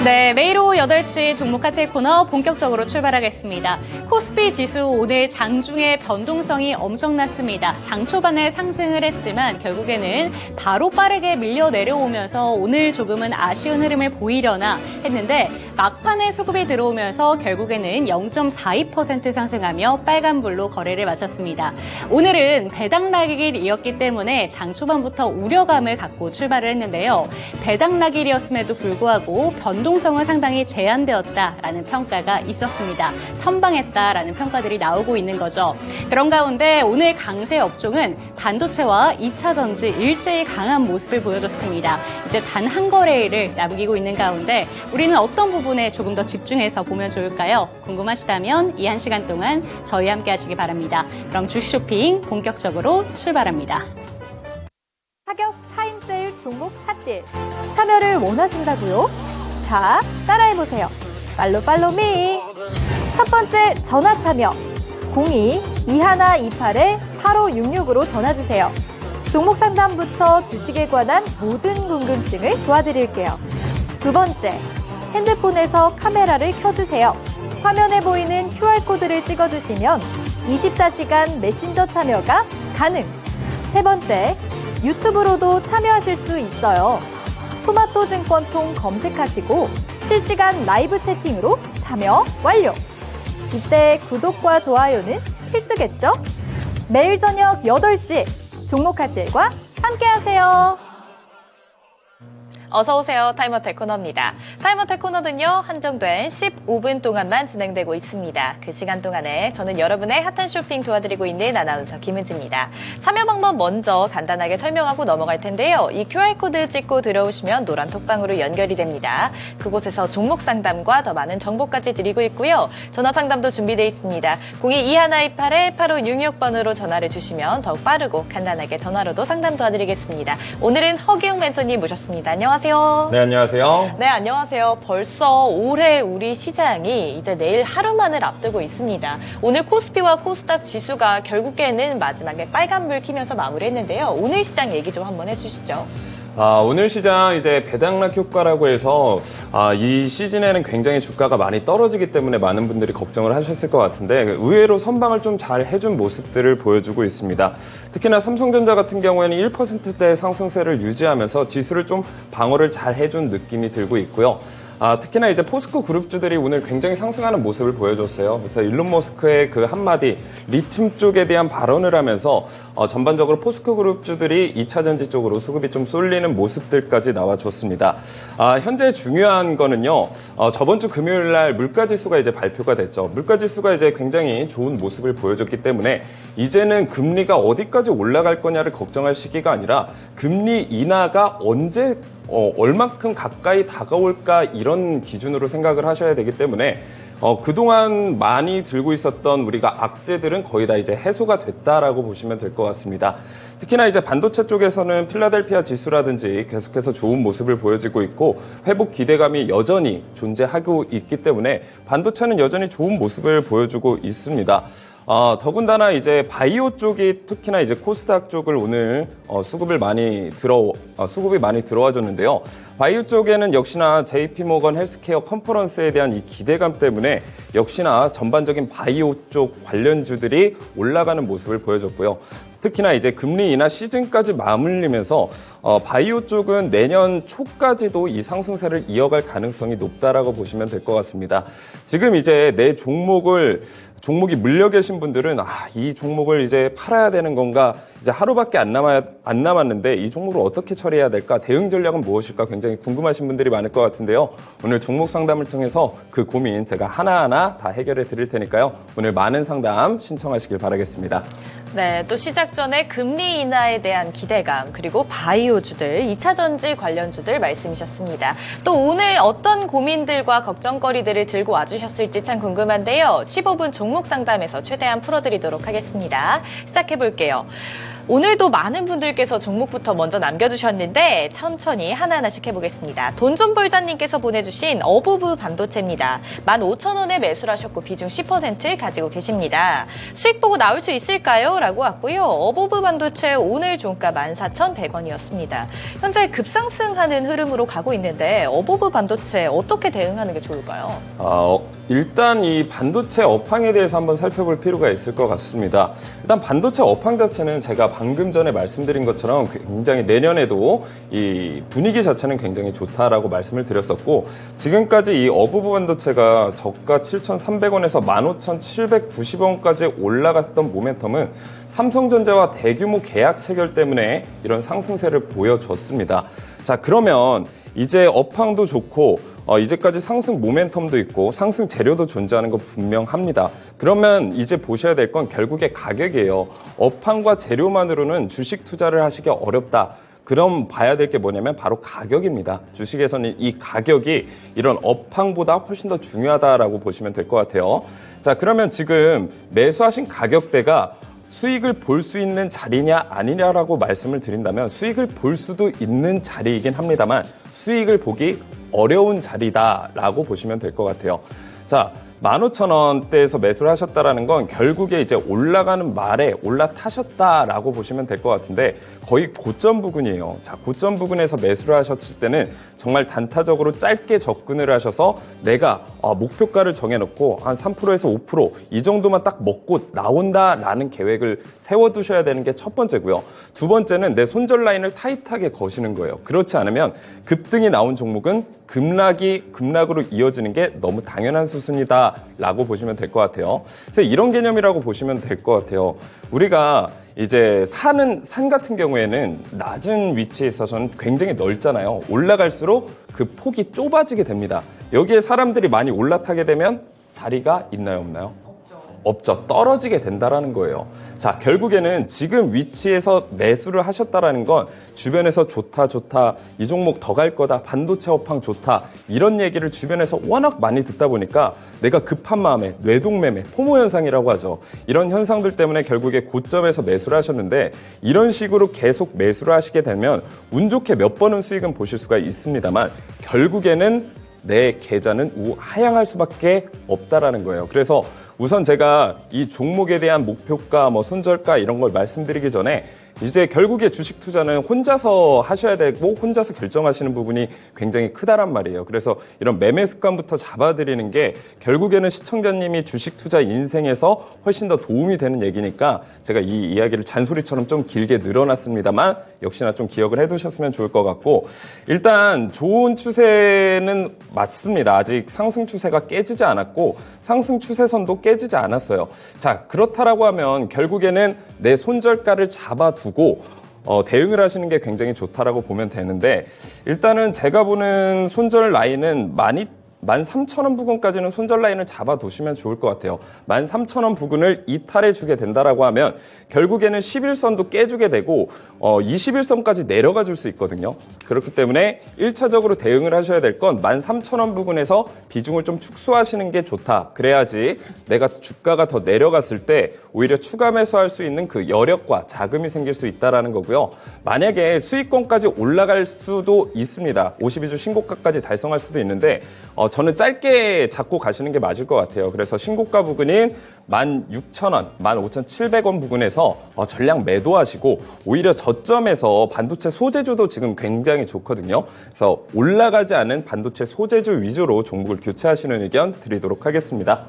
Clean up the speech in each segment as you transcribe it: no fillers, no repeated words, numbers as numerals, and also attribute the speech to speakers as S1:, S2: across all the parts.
S1: 네, 매일 오후 8시 종목 카테고리 코너 본격적으로 출발하겠습니다. 코스피 지수 오늘 장중에 변동성이 엄청났습니다. 장 초반에 상승을 했지만 결국에는 바로 빠르게 밀려 내려오면서 오늘 조금은 아쉬운 흐름을 보이려나 했는데 막판에 수급이 들어오면서 결국에는 0.42% 상승하며 빨간불로 거래를 마쳤습니다. 오늘은 배당락일이었기 때문에 장 초반부터 우려감을 갖고 출발을 했는데요. 배당락일이었음에도 불구하고 변동성은 상당히 제한되었다라는 평가가 있었습니다. 선방했다라는 평가들이 나오고 있는 거죠. 그런 가운데 오늘 강세 업종은 반도체와 2차 전지 일제히 강한 모습을 보여줬습니다. 이제 단 한 거래일을 남기고 있는 가운데 우리는 어떤 부분에 조금 더 집중해서 보면 좋을까요? 궁금하시다면 이 1시간 동안 저희와 함께 하시기 바랍니다. 그럼 주식 쇼핑 본격적으로 출발합니다.
S2: 타격 타임세일 종목 핫딜 참여를 원하신다고요? 자, 따라해보세요. 팔로미. 첫 번째 전화 참여 02-2128-8566으로 전화주세요. 종목 상담부터 주식에 관한 모든 궁금증을 도와드릴게요. 두 번째, 핸드폰에서 카메라를 켜주세요. 화면에 보이는 QR코드를 찍어주시면 24시간 메신저 참여가 가능. 세 번째, 유튜브로도 참여하실 수 있어요. 토마토증권통 검색하시고 실시간 라이브 채팅으로 참여 완료. 이때 구독과 좋아요는 필수겠죠? 매일 저녁 8시 종목 핫딜과 함께하세요.
S3: 어서 오세요. 타임어택 코너입니다. 타임어택 코너는요, 한정된 15분 동안만 진행되고 있습니다. 그 시간 동안에 저는 여러분의 핫한 쇼핑 도와드리고 있는 아나운서 김은지입니다. 참여 방법 먼저 간단하게 설명하고 넘어갈 텐데요. 이 QR코드 찍고 들어오시면 노란 톡방으로 연결이 됩니다. 그곳에서 종목 상담과 더 많은 정보까지 드리고 있고요. 전화 상담도 준비되어 있습니다. 02-2128-8566번으로 전화를 주시면 더욱 빠르고 간단하게 전화로도 상담 도와드리겠습니다. 오늘은 허기웅 멘토님 모셨습니다. 안녕하세요.
S4: 네, 안녕하세요.
S3: 네, 안녕하세요. 벌써 올해 우리 시장이 이제 내일 하루만을 앞두고 있습니다. 오늘 코스피와 코스닥 지수가 결국에는 마지막에 빨간불 켜면서 마무리했는데요. 오늘 시장 얘기 좀 한번 해주시죠.
S4: 오늘 시장 이제 배당락 효과라고 해서 이 시즌에는 굉장히 주가가 많이 떨어지기 때문에 많은 분들이 걱정을 하셨을 것 같은데 의외로 선방을 좀 잘 해준 모습들을 보여주고 있습니다. 특히나 삼성전자 같은 경우에는 1%대 상승세를 유지하면서 지수를 좀 방어를 잘 해준 느낌이 들고 있고요. 특히나 이제 포스코 그룹주들이 오늘 굉장히 상승하는 모습을 보여줬어요. 그래서 일론 머스크의 그 한마디 리튬 쪽에 대한 발언을 하면서 전반적으로 포스코 그룹주들이 2차 전지 쪽으로 수급이 좀 쏠리는 모습들까지 나와줬습니다. 현재 중요한 거는요. 저번 주 금요일 날 물가지수가 이제 발표가 됐죠. 물가지수가 이제 굉장히 좋은 모습을 보여줬기 때문에 이제는 금리가 어디까지 올라갈 거냐를 걱정할 시기가 아니라 금리 인하가 언제 얼만큼 가까이 다가올까 이런 기준으로 생각을 하셔야 되기 때문에 그동안 많이 들고 있었던 우리가 악재들은 거의 다 이제 해소가 됐다라고 보시면 될 것 같습니다. 특히나 이제 반도체 쪽에서는 필라델피아 지수라든지 계속해서 좋은 모습을 보여주고 있고 회복 기대감이 여전히 존재하고 있기 때문에 반도체는 여전히 좋은 모습을 보여주고 있습니다. 더군다나 이제 바이오 쪽이 특히나 이제 코스닥 쪽을 오늘 수급이 많이 들어와 줬는데요. 바이오 쪽에는 역시나 JP모건 헬스케어 컨퍼런스에 대한 이 기대감 때문에 역시나 전반적인 바이오 쪽 관련주들이 올라가는 모습을 보여줬고요. 특히나 이제 금리 인하 시즌까지 맞물리면서 바이오 쪽은 내년 초까지도 이 상승세를 이어갈 가능성이 높다라고 보시면 될 것 같습니다. 지금 이제 내 종목이 물려 계신 분들은 이 종목을 이제 팔아야 되는 건가? 이제 하루밖에 안 남았는데 이 종목을 어떻게 처리해야 될까? 대응 전략은 무엇일까? 굉장히 궁금하신 분들이 많을 것 같은데요. 오늘 종목 상담을 통해서 그 고민 제가 하나하나 다 해결해 드릴 테니까요. 오늘 많은 상담 신청하시길 바라겠습니다.
S3: 네, 또 시작 전에 금리 인하에 대한 기대감, 그리고 바이오주들, 2차 전지 관련주들 말씀이셨습니다. 또 오늘 어떤 고민들과 걱정거리들을 들고 와주셨을지 참 궁금한데요. 15분 종목 상담에서 최대한 풀어드리도록 하겠습니다. 시작해볼게요. 오늘도 많은 분들께서 종목부터 먼저 남겨주셨는데 천천히 하나하나씩 해보겠습니다. 돈 좀 벌자님께서 보내주신 어부부 반도체입니다. 15,000원에 매수를 하셨고 비중 10% 가지고 계십니다. 수익 보고 나올 수 있을까요? 라고 왔고요. 어부부 반도체 오늘 종가 14,100원이었습니다. 현재 급상승하는 흐름으로 가고 있는데 어부부 반도체 어떻게 대응하는 게 좋을까요?
S4: 일단 이 반도체 업황에 대해서 한번 살펴볼 필요가 있을 것 같습니다. 일단 반도체 업황 자체는 제가 방금 전에 말씀드린 것처럼 굉장히 내년에도 이 분위기 자체는 굉장히 좋다라고 말씀을 드렸었고, 지금까지 이 어부부 반도체가 저가 7,300원에서 15,790원까지 올라갔던 모멘텀은 삼성전자와 대규모 계약 체결 때문에 이런 상승세를 보여줬습니다. 자, 그러면 이제 업황도 좋고 이제까지 상승 모멘텀도 있고 상승 재료도 존재하는 거 분명합니다. 그러면 이제 보셔야 될 건 결국에 가격이에요. 업황과 재료만으로는 주식 투자를 하시기 어렵다. 그럼 봐야 될 게 뭐냐면 바로 가격입니다. 주식에서는 이 가격이 이런 업황보다 훨씬 더 중요하다라고 보시면 될 것 같아요. 자, 그러면 지금 매수하신 가격대가 수익을 볼 수 있는 자리냐 아니냐라고 말씀을 드린다면 수익을 볼 수도 있는 자리이긴 합니다만 수익을 보기 어려운 자리다라고 보시면 될 것 같아요. 자, 15,000원대에서 매수를 하셨다라는 건 결국에 이제 올라가는 말에 올라타셨다라고 보시면 될 것 같은데 거의 고점 부근이에요. 자, 고점 부근에서 매수를 하셨을 때는 정말 단타적으로 짧게 접근을 하셔서 내가 목표가를 정해놓고 한 3%에서 5% 이 정도만 딱 먹고 나온다라는 계획을 세워두셔야 되는 게 첫 번째고요. 두 번째는 내 손절 라인을 타이트하게 거시는 거예요. 그렇지 않으면 급등이 나온 종목은 급락으로 이어지는 게 너무 당연한 수순이다 라고 보시면 될 것 같아요. 그래서 이런 개념이라고 보시면 될 것 같아요. 우리가 이제 산 같은 경우에는 낮은 위치에 있어서는 굉장히 넓잖아요. 올라갈수록 그 폭이 좁아지게 됩니다. 여기에 사람들이 많이 올라타게 되면 자리가 있나요, 없나요? 없죠. 떨어지게 된다라는 거예요. 자, 결국에는 지금 위치에서 매수를 하셨다라는 건 주변에서 좋다, 이 종목 더 갈 거다, 반도체 업황 좋다, 이런 얘기를 주변에서 워낙 많이 듣다 보니까 내가 급한 마음에 뇌동매매, 포모 현상이라고 하죠. 이런 현상들 때문에 결국에 고점에서 매수를 하셨는데 이런 식으로 계속 매수를 하시게 되면 운 좋게 몇 번은 수익은 보실 수가 있습니다만 결국에는 내 계좌는 우하향할 수밖에 없다라는 거예요. 그래서 우선 제가 이 종목에 대한 목표가, 손절가 이런 걸 말씀드리기 전에 이제 결국에 주식 투자는 혼자서 하셔야 되고 혼자서 결정하시는 부분이 굉장히 크다란 말이에요. 그래서 이런 매매 습관부터 잡아드리는 게 결국에는 시청자님이 주식 투자 인생에서 훨씬 더 도움이 되는 얘기니까 제가 이 이야기를 잔소리처럼 좀 길게 늘어났습니다만 역시나 좀 기억을 해두셨으면 좋을 것 같고, 일단 좋은 추세는 맞습니다. 아직 상승 추세가 깨지지 않았고 상승 추세선도 깨지지 않았어요. 자, 그렇다라고 하면 결국에는 내 손절가를 잡아두고 대응을 하시는 게 굉장히 좋다라고 보면 되는데, 일단은 제가 보는 손절 라인은 13,000원 부근까지는 손절 라인을 잡아두시면 좋을 것 같아요. 13,000원 부근을 이탈해주게 된다라고 하면 결국에는 11선도 깨주게 되고 21선까지 내려가 줄 수 있거든요. 그렇기 때문에 1차적으로 대응을 하셔야 될 건 13,000원 부근에서 비중을 좀 축소하시는 게 좋다. 그래야지 내가 주가가 더 내려갔을 때 오히려 추가 매수할 수 있는 그 여력과 자금이 생길 수 있다라는 거고요. 만약에 수익권까지 올라갈 수도 있습니다. 52주 신고가까지 달성할 수도 있는데 저는 짧게 잡고 가시는 게 맞을 것 같아요. 그래서 신고가 부근인 16,000원, 15,700원 부근에서 전량 매도하시고 오히려 저점에서 반도체 소재주도 지금 굉장히 좋거든요. 그래서 올라가지 않은 반도체 소재주 위주로 종목을 교체하시는 의견 드리도록 하겠습니다.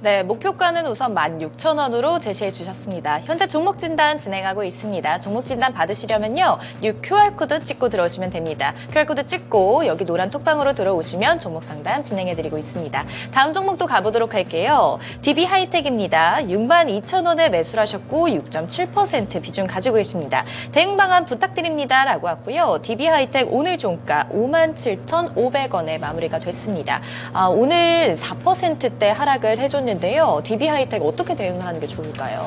S3: 네, 목표가는 우선 16,000원으로 제시해 주셨습니다. 현재 종목 진단 진행하고 있습니다. 종목 진단 받으시려면요, 이 QR코드 찍고 들어오시면 됩니다. QR코드 찍고 여기 노란 톡방으로 들어오시면 종목 상담 진행해드리고 있습니다. 다음 종목도 가보도록 할게요. DB 하이텍입니다. 62,000원에 매수를 하셨고 6.7% 비중 가지고 계십니다. 대응 방안 부탁드립니다. 라고 왔고요. DB 하이텍 오늘 종가 57,500원에 마무리가 됐습니다. 오늘 4%대 하락을 해줬는데 DB 하이텍 어떻게 대응을 하는 게 좋을까요?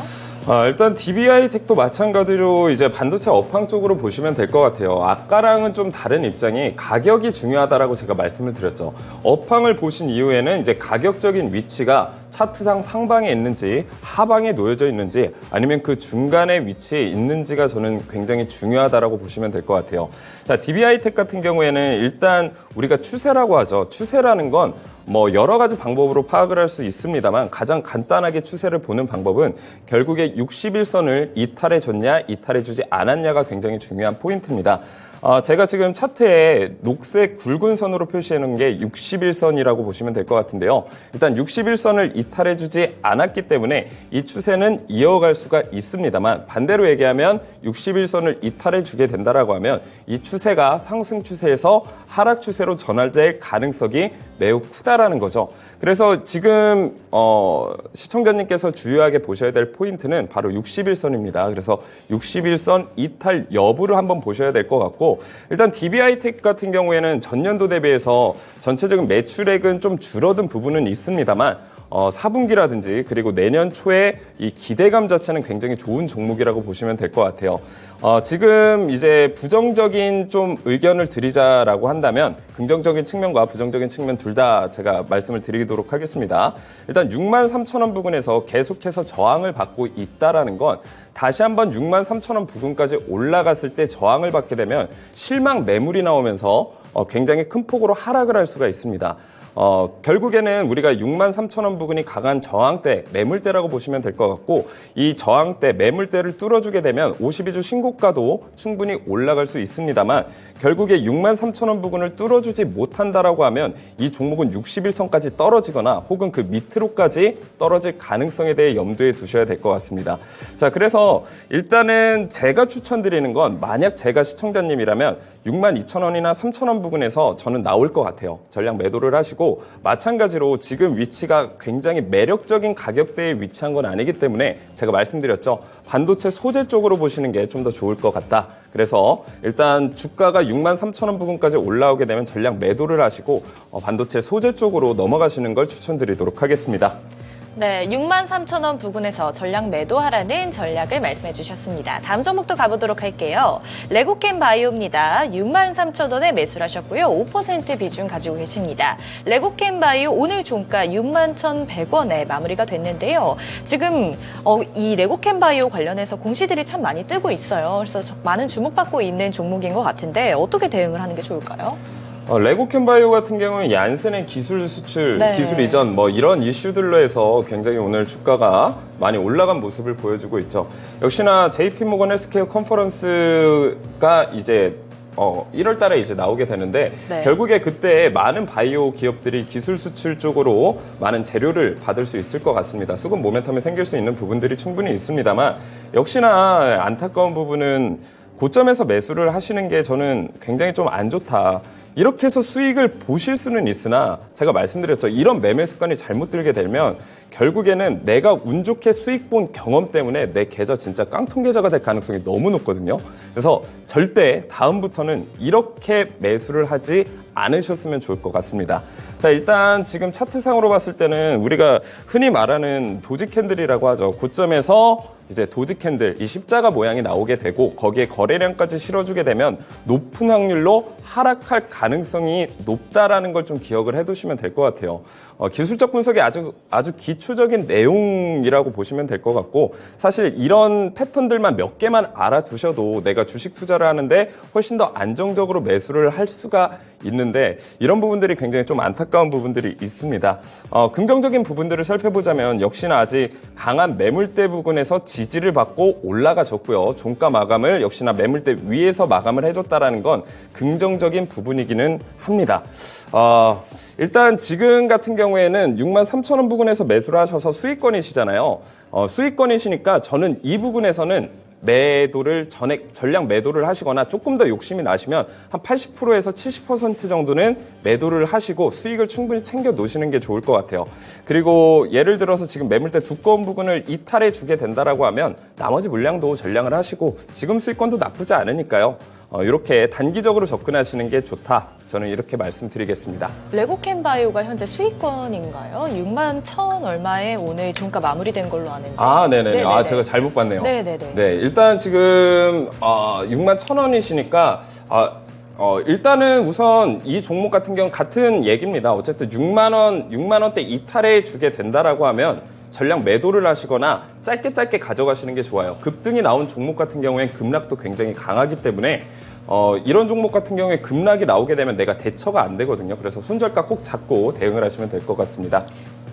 S4: 일단 DB 하이텍도 마찬가지로 이제 반도체 업황 쪽으로 보시면 될 것 같아요. 아까랑은 좀 다른 입장이 가격이 중요하다라고 제가 말씀을 드렸죠. 업황을 보신 이후에는 이제 가격적인 위치가 차트상 상방에 있는지 하방에 놓여져 있는지 아니면 그 중간에 위치해 있는지가 저는 굉장히 중요하다라고 보시면 될 것 같아요. 자, DB하이텍 같은 경우에는 일단 우리가 추세라고 하죠. 추세라는 건 뭐 여러 가지 방법으로 파악을 할 수 있습니다만 가장 간단하게 추세를 보는 방법은 결국에 60일선을 이탈해 줬냐 이탈해 주지 않았냐가 굉장히 중요한 포인트입니다. 제가 지금 차트에 녹색 굵은 선으로 표시해 놓은 게 60일선이라고 보시면 될 것 같은데요. 일단 60일선을 이탈해 주지 않았기 때문에 이 추세는 이어갈 수가 있습니다만 반대로 얘기하면 60일선을 이탈해 주게 된다라고 하면 이 추세가 상승 추세에서 하락 추세로 전환될 가능성이 매우 크다라는 거죠. 그래서 지금 시청자님께서 주요하게 보셔야 될 포인트는 바로 60일선입니다. 그래서 60일선 이탈 여부를 한번 보셔야 될 것 같고 일단 DB하이텍 같은 경우에는 전년도 대비해서 전체적인 매출액은 좀 줄어든 부분은 있습니다만 4분기라든지 그리고 내년 초에 이 기대감 자체는 굉장히 좋은 종목이라고 보시면 될 것 같아요. 지금 이제 부정적인 좀 의견을 드리자라고 한다면 긍정적인 측면과 부정적인 측면 둘 다 제가 말씀을 드리도록 하겠습니다. 일단 63,000원 부근에서 계속해서 저항을 받고 있다라는 건 다시 한번 63,000원 부근까지 올라갔을 때 저항을 받게 되면 실망 매물이 나오면서 굉장히 큰 폭으로 하락을 할 수가 있습니다. 결국에는 우리가 63,000원 부근이 강한 저항대, 매물대라고 보시면 될 것 같고 이 저항대, 매물대를 뚫어주게 되면 52주 신고가도 충분히 올라갈 수 있습니다만 결국에 63,000원 부근을 뚫어주지 못한다라고 하면 이 종목은 60일선까지 떨어지거나 혹은 그 밑으로까지 떨어질 가능성에 대해 염두에 두셔야 될 것 같습니다. 자, 그래서 일단은 제가 추천드리는 건 만약 제가 시청자님이라면 62,000원이나 3,000원 부근에서 저는 나올 것 같아요. 전량 매도를 하시고 마찬가지로 지금 위치가 굉장히 매력적인 가격대에 위치한 건 아니기 때문에 제가 말씀드렸죠. 반도체 소재 쪽으로 보시는 게 좀 더 좋을 것 같다. 그래서 일단 주가가 63,000원 부근까지 올라오게 되면 전량 매도를 하시고 반도체 소재 쪽으로 넘어가시는 걸 추천드리도록 하겠습니다.
S3: 네, 63,000원 부근에서 전략 매도하라는 전략을 말씀해 주셨습니다. 다음 종목도 가보도록 할게요. 레고캠 바이오입니다. 63,000원에 매수를 하셨고요. 5% 비중 가지고 계십니다. 레고캠 바이오 오늘 종가 61,100원에 마무리가 됐는데요. 지금 이 레고캠 바이오 관련해서 공시들이 참 많이 뜨고 있어요. 그래서 많은 주목받고 있는 종목인 것 같은데 어떻게 대응을 하는 게 좋을까요?
S4: 레고캠 바이오 같은 경우는 얀센의 기술 수출,
S3: 네.
S4: 기술 이전 뭐 이런 이슈들로 해서 굉장히 오늘 주가가 많이 올라간 모습을 보여주고 있죠. 역시나 JP모건 헬스케어 컨퍼런스가 이제 1월 달에 이제 나오게 되는데
S3: 네.
S4: 결국에 그때 많은 바이오 기업들이 기술 수출 쪽으로 많은 재료를 받을 수 있을 것 같습니다. 수급 모멘텀이 생길 수 있는 부분들이 충분히 있습니다만 역시나 안타까운 부분은 고점에서 매수를 하시는 게 저는 굉장히 좀 안 좋다. 이렇게 해서 수익을 보실 수는 있으나 제가 말씀드렸죠. 이런 매매 습관이 잘못 들게 되면 결국에는 내가 운 좋게 수익 본 경험 때문에 내 계좌 진짜 깡통 계좌가 될 가능성이 너무 높거든요. 그래서 절대 다음부터는 이렇게 매수를 하지 않으셨으면 좋을 것 같습니다. 자, 일단 지금 차트상으로 봤을 때는 우리가 흔히 말하는 도지 캔들이라고 하죠. 고점에서 이제 도지 캔들, 이 십자가 모양이 나오게 되고 거기에 거래량까지 실어주게 되면 높은 확률로 하락할 가능성이 높다라는 걸 좀 기억을 해두시면 될 것 같아요. 기술적 분석이 아주 기초적인 내용이라고 보시면 될 것 같고 사실 이런 패턴들만 몇 개만 알아두셔도 내가 주식 투자를 하는데 훨씬 더 안정적으로 매수를 할 수가 있는데 이런 부분들이 굉장히 좀 안타까운 부분들이 있습니다. 긍정적인 부분들을 살펴보자면 역시나 아직 강한 매물대 부근에서 지지를 받고 올라가졌고요. 종가 마감을 역시나 매물대 위에서 마감을 해줬다라는 건 긍정적인 부분이기는 합니다. 일단 지금 같은 경우에는 63,000원 부근에서 매수를 하셔서 수익권이시잖아요. 수익권이시니까 저는 이 부분에서는 매도를 전량 매도를 하시거나 조금 더 욕심이 나시면 한 80%에서 70% 정도는 매도를 하시고 수익을 충분히 챙겨 놓으시는 게 좋을 것 같아요. 그리고 예를 들어서 지금 매물대 두꺼운 부분을 이탈해 주게 된다라고 하면 나머지 물량도 전량을 하시고 지금 수익권도 나쁘지 않으니까요. 이렇게 단기적으로 접근하시는 게 좋다. 저는 이렇게 말씀드리겠습니다.
S3: 레고캠 바이오가 현재 수익권인가요? 61,000 얼마에 오늘 종가 마무리된 걸로 아는데.
S4: 네네네.
S3: 네네네.
S4: 제가 잘못 봤네요.
S3: 네네네.
S4: 네, 일단 지금 61,000원이시니까 일단은 우선 이 종목 같은 경우는 같은 얘기입니다. 어쨌든 6만 원대 이탈에 주게 된다라고 하면 전량 매도를 하시거나 짧게 가져가시는 게 좋아요. 급등이 나온 종목 같은 경우엔 급락도 굉장히 강하기 때문에 이런 종목 같은 경우에 급락이 나오게 되면 내가 대처가 안 되거든요. 그래서 손절가 꼭 잡고 대응을 하시면 될 것 같습니다.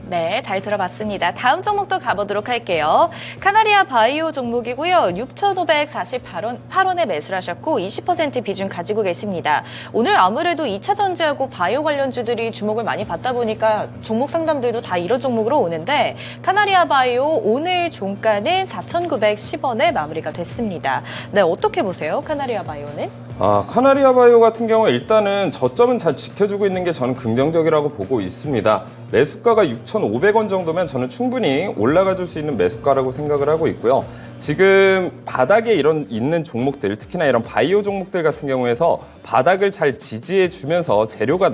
S3: 네, 잘 들어봤습니다. 다음 종목도 가보도록 할게요. 카나리아 바이오 종목이고요. 6,548원에 매수를 하셨고 20% 비중 가지고 계십니다. 오늘 아무래도 2차 전지하고 바이오 관련주들이 주목을 많이 받다 보니까 종목 상담들도 다 이런 종목으로 오는데 카나리아 바이오 오늘 종가는 4,910원에 마무리가 됐습니다. 네, 어떻게 보세요? 카나리아 바이오는?
S4: 카나리아 바이오 같은 경우 일단은 저점은 잘 지켜주고 있는 게 저는 긍정적이라고 보고 있습니다. 매수가가 6,500원 정도면 저는 충분히 올라가 줄 수 있는 매수가라고 생각을 하고 있고요. 지금 바닥에 있는 종목들, 특히나 이런 바이오 종목들 같은 경우에서 바닥을 잘 지지해 주면서 재료가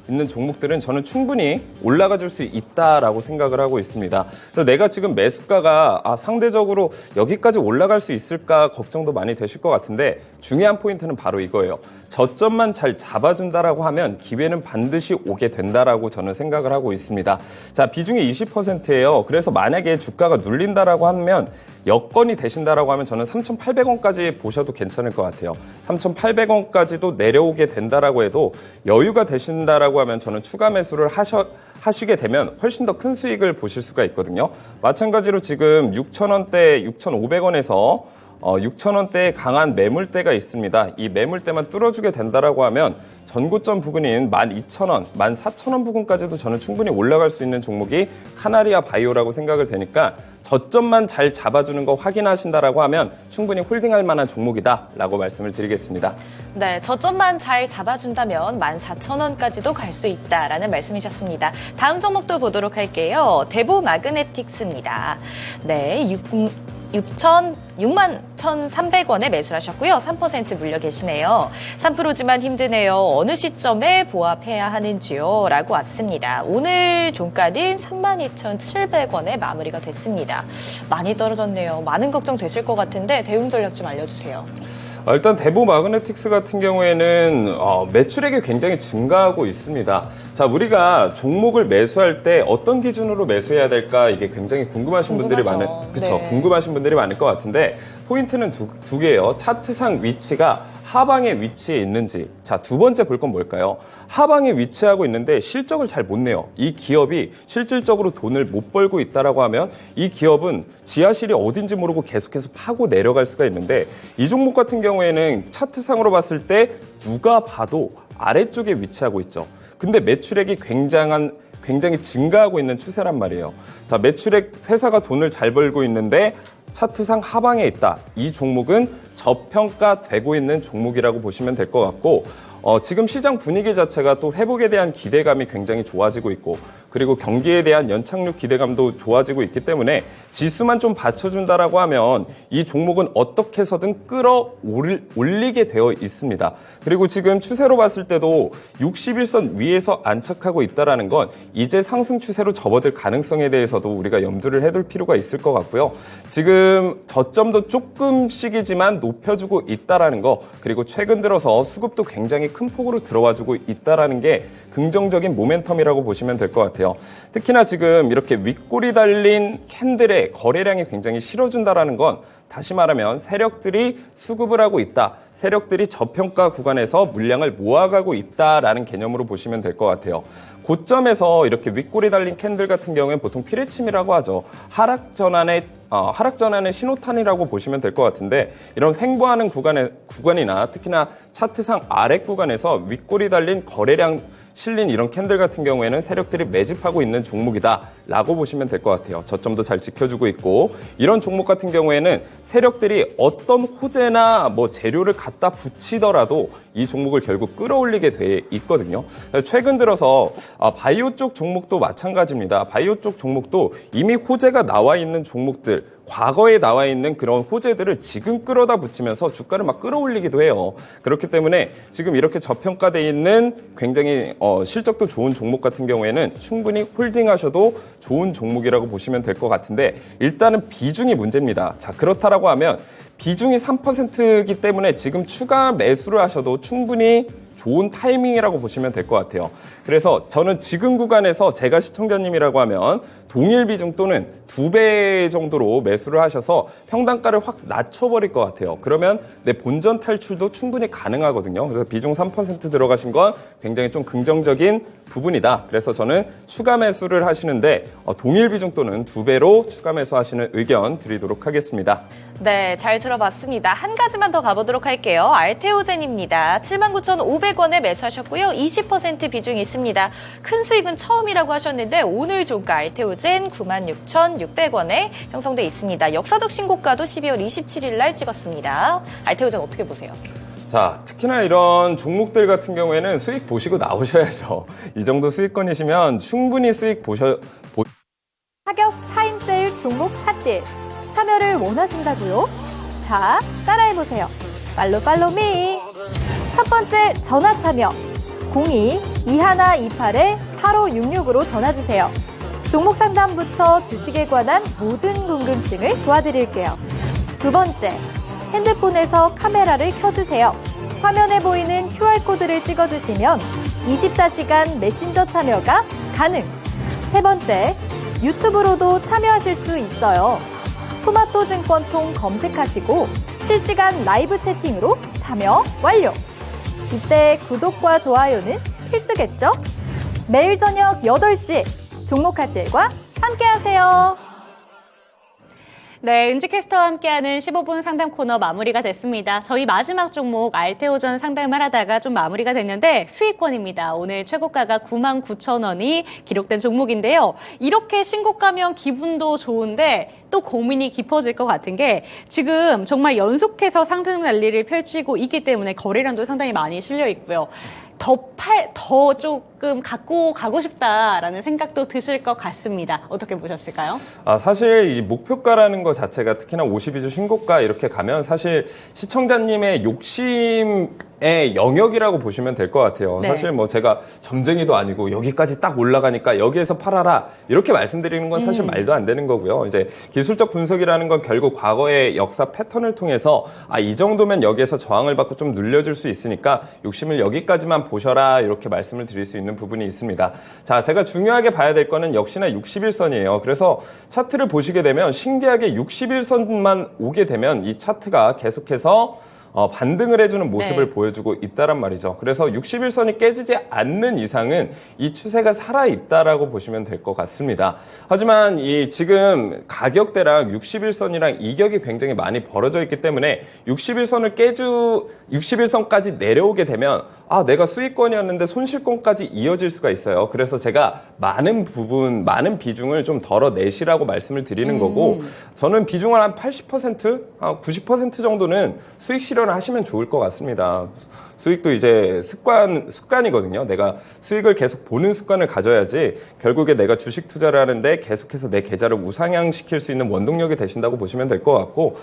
S4: 있는 종목들은 저는 충분히 올라가 줄 수 있다라고 생각을 하고 있습니다. 그래서 내가 지금 매수가가 상대적으로 여기까지 올라갈 수 있을까 걱정도 많이 되실 것 같은데 중요한 포인트는 바로 이거예요. 저점만 잘 잡아준다라고 하면 기회는 반드시 오게 된다라고 저는 생각을 하고 있습니다. 자, 비중이 20%예요. 그래서 만약에 주가가 눌린다라고 하면 여건이 되신다라고 하면 저는 3,800원까지 보셔도 괜찮을 것 같아요. 3,800원까지도 내려오게 된다라고 해도 여유가 되신다라고 하면 저는 추가 매수를 하시게 되면 훨씬 더 큰 수익을 보실 수가 있거든요. 마찬가지로 지금 6,000원대, 6,500원에서 6,000원대의 강한 매물대가 있습니다. 이 매물대만 뚫어주게 된다라고 하면 전고점 부근인 12,000원, 14,000원 부근까지도 저는 충분히 올라갈 수 있는 종목이 카나리아 바이오라고 생각을 되니까 저점만 잘 잡아주는 거 확인하신다라고 하면 충분히 홀딩할 만한 종목이다라고 말씀을 드리겠습니다.
S3: 네, 저점만 잘 잡아준다면 14,000원까지도 갈 수 있다라는 말씀이셨습니다. 다음 종목도 보도록 할게요. 대보 마그네틱스입니다. 네, 61,300원에 매수를 하셨고요. 3% 물려 계시네요. 3%지만 힘드네요. 어느 시점에 보합해야 하는지요? 라고 왔습니다. 오늘 종가는 32,700원에 마무리가 됐습니다. 많이 떨어졌네요. 많은 걱정 되실 것 같은데 대응 전략 좀 알려주세요.
S4: 일단 대보 마그네틱스 같은 경우에는 매출액이 굉장히 증가하고 있습니다. 자, 우리가 종목을 매수할 때 어떤 기준으로 매수해야 될까 이게 굉장히 궁금하신 분들이 궁금하신 분들이 많을 것 같은데 포인트는 두 개예요. 차트상 위치가 하방에 위치해 있는지. 자, 두 번째 볼 건 뭘까요? 하방에 위치하고 있는데 실적을 잘 못 내요. 이 기업이 실질적으로 돈을 못 벌고 있다라고 하면 이 기업은 지하실이 어딘지 모르고 계속해서 파고 내려갈 수가 있는데 이 종목 같은 경우에는 차트상으로 봤을 때 누가 봐도 아래쪽에 위치하고 있죠. 근데 매출액이 굉장히 증가하고 있는 추세란 말이에요. 자, 매출액 회사가 돈을 잘 벌고 있는데 차트상 하방에 있다. 이 종목은 저평가되고 있는 종목이라고 보시면 될 것 같고 지금 시장 분위기 자체가 또 회복에 대한 기대감이 굉장히 좋아지고 있고 그리고 경기에 대한 연착륙 기대감도 좋아지고 있기 때문에 지수만 좀 받쳐준다라고 하면 이 종목은 어떻게 해서든 끌어올리게 되어 있습니다. 그리고 지금 추세로 봤을 때도 61선 위에서 안착하고 있다는 건 이제 상승 추세로 접어들 가능성에 대해서도 우리가 염두를 해둘 필요가 있을 것 같고요. 지금 저점도 조금씩이지만 높여주고 있다는 거 그리고 최근 들어서 수급도 굉장히 큰 폭으로 들어와주고 있다는 게 긍정적인 모멘텀이라고 보시면 될 것 같아요. 특히나 지금 이렇게 윗골이 달린 캔들의 거래량이 굉장히 실어준다는 건 다시 말하면 세력들이 수급을 하고 있다. 세력들이 저평가 구간에서 물량을 모아가고 있다라는 개념으로 보시면 될 것 같아요. 고점에서 이렇게 윗골이 달린 캔들 같은 경우에는 보통 피레침이라고 하죠. 하락 전환의 신호탄이라고 보시면 될 것 같은데 이런 횡보하는 구간이나 특히나 차트상 아래 구간에서 윗골이 달린 거래량 실린 이런 캔들 같은 경우에는 세력들이 매집하고 있는 종목이다라고 보시면 될 것 같아요. 저점도 잘 지켜주고 있고 이런 종목 같은 경우에는 세력들이 어떤 호재나 재료를 갖다 붙이더라도 이 종목을 결국 끌어올리게 돼 있거든요. 최근 들어서 바이오 쪽 종목도 마찬가지입니다. 바이오 쪽 종목도 이미 호재가 나와 있는 종목들 과거에 나와 있는 그런 호재들을 지금 끌어다 붙이면서 주가를 막 끌어올리기도 해요. 그렇기 때문에 지금 이렇게 저평가돼 있는 굉장히 실적도 좋은 종목 같은 경우에는 충분히 홀딩하셔도 좋은 종목이라고 보시면 될 것 같은데 일단은 비중이 문제입니다. 자, 그렇다라고 하면 비중이 3%이기 때문에 지금 추가 매수를 하셔도 충분히 좋은 타이밍이라고 보시면 될 것 같아요. 그래서 저는 지금 구간에서 제가 시청자님이라고 하면 동일 비중 또는 2배 정도로 매수를 하셔서 평단가를 확 낮춰버릴 것 같아요. 그러면 내 본전 탈출도 충분히 가능하거든요. 그래서 비중 3% 들어가신 건 굉장히 좀 긍정적인 부분이다. 그래서 저는 추가 매수를 하시는데 동일 비중 또는 2배로 추가 매수하시는 의견 드리도록 하겠습니다.
S3: 네, 잘 들어봤습니다. 한 가지만 더 가보도록 할게요. 알테오젠입니다. 79,500원에 매수하셨고요. 20% 비중이 있습니다. 큰 수익은 처음이라고 하셨는데 오늘 종가 알테오젠 96,600원에 형성돼 있습니다. 역사적 신고가도 12월 27일 날 찍었습니다. 알테오젠 어떻게 보세요?
S4: 자, 특히나 이런 종목들 같은 경우에는 수익 보시고 나오셔야죠. 이 정도 수익권이시면 충분히 수익
S2: 가격 타임세일 종목 핫딜. 참여를 원하신다고요? 자, 따라해보세요. 팔로미. 첫 번째 전화 참여. 02-2128-8566으로 전화주세요. 종목 상담부터 주식에 관한 모든 궁금증을 도와드릴게요. 두 번째, 핸드폰에서 카메라를 켜주세요. 화면에 보이는 QR코드를 찍어주시면 24시간 메신저 참여가 가능. 세 번째, 유튜브로도 참여하실 수 있어요. 토마토 증권통 검색하시고 실시간 라이브 채팅으로 참여 완료. 이때 구독과 좋아요는 필수겠죠? 매일 저녁 8시 종목 핫딜과 함께하세요.
S1: 네, 은지캐스터와 함께하는 15분 상담 코너 마무리가 됐습니다. 저희 마지막 종목 알테오전 상담을 하다가 좀 마무리가 됐는데 수익권입니다. 오늘 최고가가 99,000원이 기록된 종목인데요. 이렇게 신고가면 기분도 좋은데 또 고민이 깊어질 것 같은 게 지금 정말 연속해서 상승 랠리를 펼치고 있기 때문에 거래량도 상당히 많이 실려 있고요. 더 조금 갖고 가고 싶다라는 생각도 드실 것 같습니다. 어떻게 보셨을까요?
S4: 사실 이 목표가라는 것 자체가 특히나 52주 신고가 이렇게 가면 사실 시청자님의 욕심의 영역이라고 보시면 될 것 같아요.
S1: 네.
S4: 사실 뭐 제가 점쟁이도 아니고 여기까지 딱 올라가니까 여기에서 팔아라 이렇게 말씀드리는 건 사실 말도 안 되는 거고요. 이제 기술적 분석이라는 건 결국 과거의 역사 패턴을 통해서 이 정도면 여기에서 저항을 받고 좀 눌려줄 수 있으니까 욕심을 여기까지만 보셔라 이렇게 말씀을 드릴 수 있는 부분이 있습니다. 자, 제가 중요하게 봐야 될 거는 역시나 61선이에요. 그래서 차트를 보시게 되면 신기하게 61선만 오게 되면 이 차트가 계속해서 반등을 해주는 모습을 보여주고 있다란 말이죠. 그래서 61선이 깨지지 않는 이상은 이 추세가 살아있다라고 보시면 될 것 같습니다. 하지만 이 지금 가격대랑 61선이랑 이격이 굉장히 많이 벌어져 있기 때문에 61선까지 내려오게 되면 내가 수익권이었는데 손실권까지 이어질 수가 있어요. 그래서 제가 많은 비중을 좀 덜어내시라고 말씀을 드리는 거고 저는 비중을 한 80%, 90% 정도는 수익 실현 하시면 좋을 것 같습니다. 수익도 이제 습관이거든요. 내가 수익을 계속 보는 습관을 가져야지 결국에 내가 주식 투자를 하는데 계속해서 내 계좌를 우상향시킬 수 있는 원동력이 되신다고 보시면 될 것 같고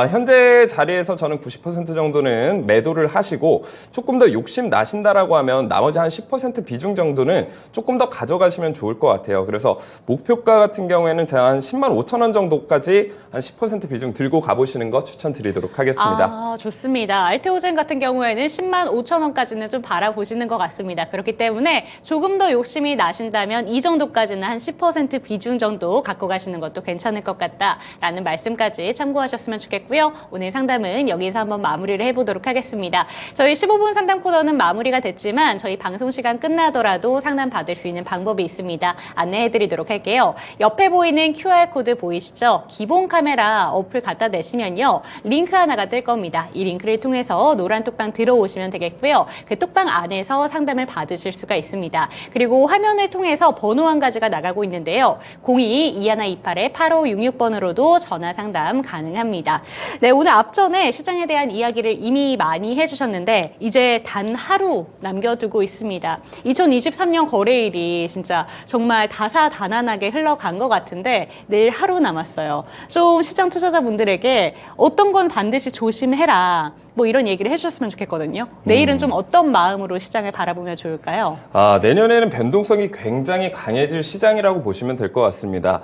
S4: 현재 자리에서 저는 90% 정도는 매도를 하시고 조금 더 욕심 나신다라고 하면 나머지 한 10% 비중 정도는 조금 더 가져가시면 좋을 것 같아요. 그래서 목표가 같은 경우에는 제가 한 10만 5천 원 정도까지 한 10% 비중 들고 가보시는 거 추천드리도록 하겠습니다.
S1: 좋습니다. 알테오젠 같은 경우에는 10만 5천 원까지는 좀 바라보시는 것 같습니다. 그렇기 때문에 조금 더 욕심이 나신다면 이 정도까지는 한 10% 비중 정도 갖고 가시는 것도 괜찮을 것 같다라는 말씀까지 참고하셨으면 좋겠고요. 오늘 상담은 여기서 한번 마무리를 해보도록 하겠습니다. 저희 15분 상담 코너는 마무리가 됐지만 저희 방송 시간 끝나더라도 상담 받을 수 있는 방법이 있습니다. 안내해드리도록 할게요. 옆에 보이는 QR코드 보이시죠? 기본 카메라 어플 갖다 대시면요. 링크 하나가 뜰 겁니다. 이 링크 링크를 통해서 노란 톡방 들어오시면 되겠고요. 그 톡방 안에서 상담을 받으실 수가 있습니다. 그리고 화면을 통해서 번호 한 가지가 나가고 있는데요. 02-2128-8566번으로도 전화 상담 가능합니다. 네, 오늘 앞전에 시장에 대한 이야기를 이미 많이 해주셨는데 이제 단 하루 남겨두고 있습니다. 2023년 거래일이 진짜 정말 다사다난하게 흘러간 것 같은데 내일 하루 남았어요. 좀 시장 투자자분들에게 어떤 건 반드시 조심해라. 뭐 이런 얘기를 해주셨으면 좋겠거든요. 내일은 좀 어떤 마음으로 시장을 바라보면 좋을까요?
S4: 내년에는 변동성이 굉장히 강해질 시장이라고 보시면 될 것 같습니다.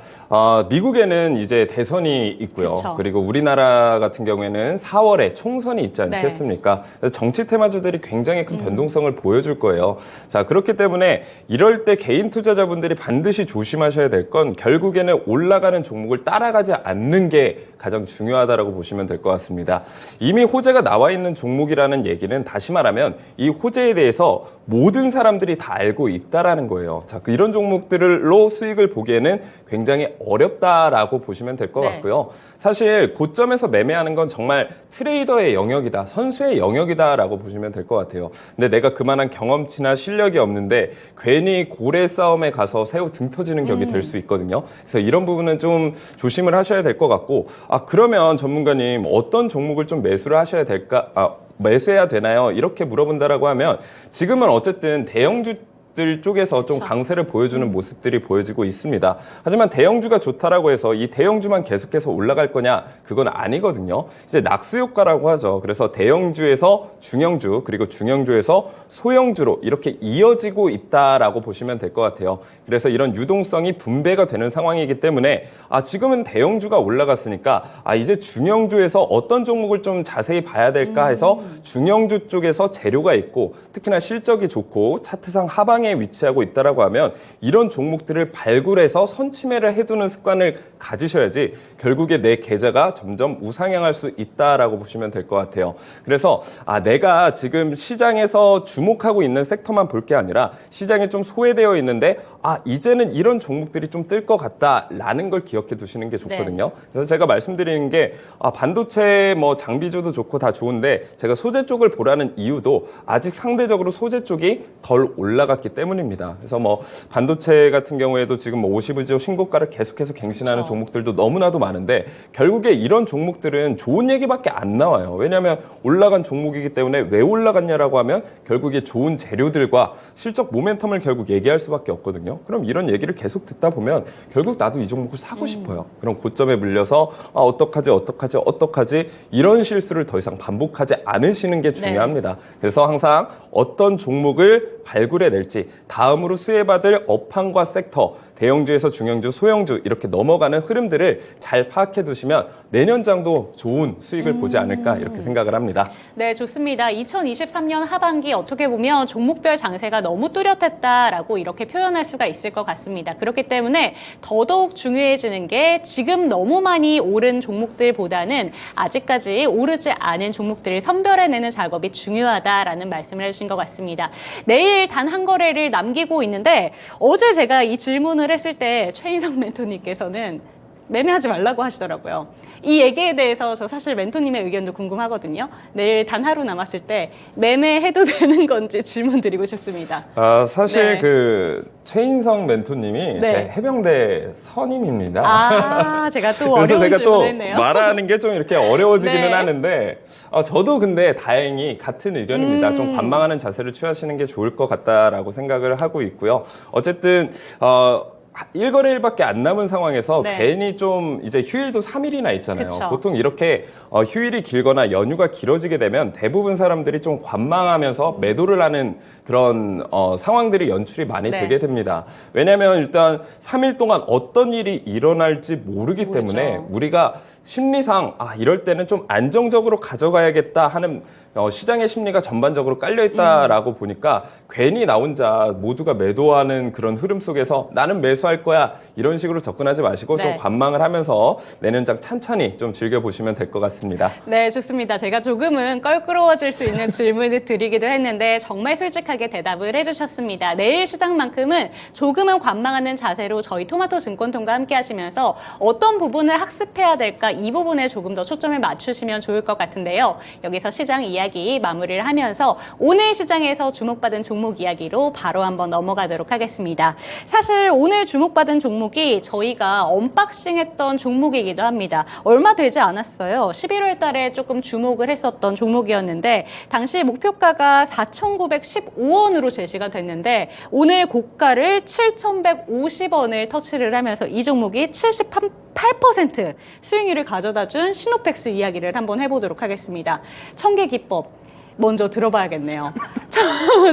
S4: 미국에는 이제 대선이 있고요.
S1: 그쵸.
S4: 그리고 우리나라 같은 경우에는 4월에 총선이 있지 않겠습니까? 그래서 정치 테마주들이 굉장히 큰 변동성을 보여줄 거예요. 자, 그렇기 때문에 이럴 때 개인 투자자분들이 반드시 조심하셔야 될 건 결국에는 올라가는 종목을 따라가지 않는 게 가장 중요하다라고 보시면 될 것 같습니다. 이미 호재가 나와 있는 종목이라는 얘기는 다시 말하면 이 호재에 대해서 모든 사람들이 다 알고 있다라는 거예요. 자, 이런 종목들로 수익을 보기에는 굉장히 어렵다라고 보시면 될 것 같고요. 사실 고점에서 매매하는 건 정말 트레이더의 영역이다, 선수의 영역이다라고 보시면 될 것 같아요. 근데 내가 그만한 경험치나 실력이 없는데 괜히 고래 싸움에 가서 새우 등 터지는 격이 될 수 있거든요. 그래서 이런 부분은 좀 조심을 하셔야 될 것 같고, 그러면 전문가님 어떤 종목을 좀 매수를 하셔야 될까? 매수해야 되나요? 이렇게 물어본다라고 하면 지금은 어쨌든 대형주들 쪽에서 좀 강세를 보여주는 모습들이 보여지고 있습니다. 하지만 대형주가 좋다라고 해서 이 대형주만 계속해서 올라갈 거냐? 그건 아니거든요. 이제 낙수 효과라고 하죠. 그래서 대형주에서 중형주, 그리고 중형주에서 소형주로 이렇게 이어지고 있다라고 보시면 될 것 같아요. 그래서 이런 유동성이 분배가 되는 상황이기 때문에 지금은 대형주가 올라갔으니까 이제 중형주에서 어떤 종목을 좀 자세히 봐야 될까 해서 중형주 쪽에서 재료가 있고 특히나 실적이 좋고 차트상 하방에 위치하고 있다라고 하면 이런 종목들을 발굴해서 선침해를 해두는 습관을 가지셔야지 결국에 내 계좌가 점점 우상향할 수 있다라고 보시면 될 것 같아요. 그래서 내가 지금 시장에서 주목하고 있는 섹터만 볼 게 아니라 시장에 좀 소외되어 있는데 이제는 이런 종목들이 좀 뜰 것 같다라는 걸 기억해 두시는 게 좋거든요. 그래서 제가 말씀드리는 게 반도체 뭐 장비주도 좋고 다 좋은데 제가 소재 쪽을 보라는 이유도 아직 상대적으로 소재 쪽이 덜 올라갔기 때문입니다. 그래서 뭐 반도체 같은 경우에도 지금 뭐 50조 신고가를 계속해서 갱신하는 종목들도 너무나도 많은데 결국에 이런 종목들은 좋은 얘기밖에 안 나와요. 왜냐하면 올라간 종목이기 때문에 왜 올라갔냐라고 하면 결국에 좋은 재료들과 실적 모멘텀을 결국 얘기할 수밖에 없거든요. 그럼 이런 얘기를 계속 듣다 보면 결국 나도 이 종목을 사고 싶어요. 그럼 고점에 물려서 어떡하지 이런 실수를 더 이상 반복하지 않으시는 게 중요합니다. 그래서 항상 어떤 종목을 발굴해 낼지 다음으로 수혜받을 업황과 섹터 대형주에서 중형주, 소형주 이렇게 넘어가는 흐름들을 잘 파악해 두시면 내년장도 좋은 수익을 보지 않을까 이렇게 생각을 합니다.
S1: 네, 좋습니다. 2023년 하반기 어떻게 보면 종목별 장세가 너무 뚜렷했다라고 이렇게 표현할 수가 있을 것 같습니다. 그렇기 때문에 더더욱 중요해지는 게 지금 너무 많이 오른 종목들보다는 아직까지 오르지 않은 종목들을 선별해내는 작업이 중요하다라는 말씀을 해주신 것 같습니다. 내일 단 한 거래를 남기고 있는데 어제 제가 이 질문을 했을 때 최인성 멘토님께서는 매매하지 말라고 하시더라고요. 이 얘기에 대해서 저 사실 멘토님의 의견도 궁금하거든요. 내일 단 하루 남았을 때 매매해도 되는 건지 질문 드리고 싶습니다.
S4: 사실 그 최인성 멘토님이 제 해병대 선임입니다.
S1: 제가 또
S4: 그래서
S1: 어려운
S4: 제가 또
S1: 질문했네요.
S4: 말하는 게 좀 이렇게 어려워지기는 하는데 저도 근데 다행히 같은 의견입니다. 좀 관망하는 자세를 취하시는 게 좋을 것 같다라고 생각을 하고 있고요. 어쨌든 일거래일밖에 안 남은 상황에서 괜히 좀 이제 휴일도 3일이나 있잖아요.
S1: 그쵸.
S4: 보통 이렇게 휴일이 길거나 연휴가 길어지게 되면 대부분 사람들이 좀 관망하면서 매도를 하는 그런 상황들이 연출이 많이 되게 됩니다. 왜냐하면 일단 3일 동안 어떤 일이 일어날지 모르기 때문에 우리가 심리상 이럴 때는 좀 안정적으로 가져가야겠다 하는 시장의 심리가 전반적으로 깔려있다라고 보니까 괜히 나 혼자 모두가 매도하는 그런 흐름 속에서 나는 매수할 거야 이런 식으로 접근하지 마시고
S1: 네.
S4: 좀 관망을 하면서 내년장 찬찬히 좀 즐겨보시면 될 것 같습니다.
S1: 네, 좋습니다. 제가 조금은 껄끄러워질 수 있는 질문을 드리기도 했는데 정말 솔직하게 대답을 해주셨습니다. 내일 시장만큼은 조금은 관망하는 자세로 저희 토마토 증권통과 함께 하시면서 어떤 부분을 학습해야 될까 이 부분에 조금 더 초점을 맞추시면 좋을 것 같은데요. 여기서 시장 이야기 마무리를 하면서 오늘 시장에서 주목받은 종목 이야기로 바로 한번 넘어가도록 하겠습니다. 사실 오늘 주목받은 종목이 저희가 언박싱했던 종목이기도 합니다. 얼마 되지 않았어요. 11월 달에 조금 주목을 했었던 종목이었는데 당시 목표가가 4,915원으로 제시가 됐는데 오늘 고가를 7,150원을 터치를 하면서 이 종목이 78% 수익률을 가져다 준 시노펙스 이야기를 한번 해보도록 하겠습니다. 청계 기법 먼저 들어봐야겠네요.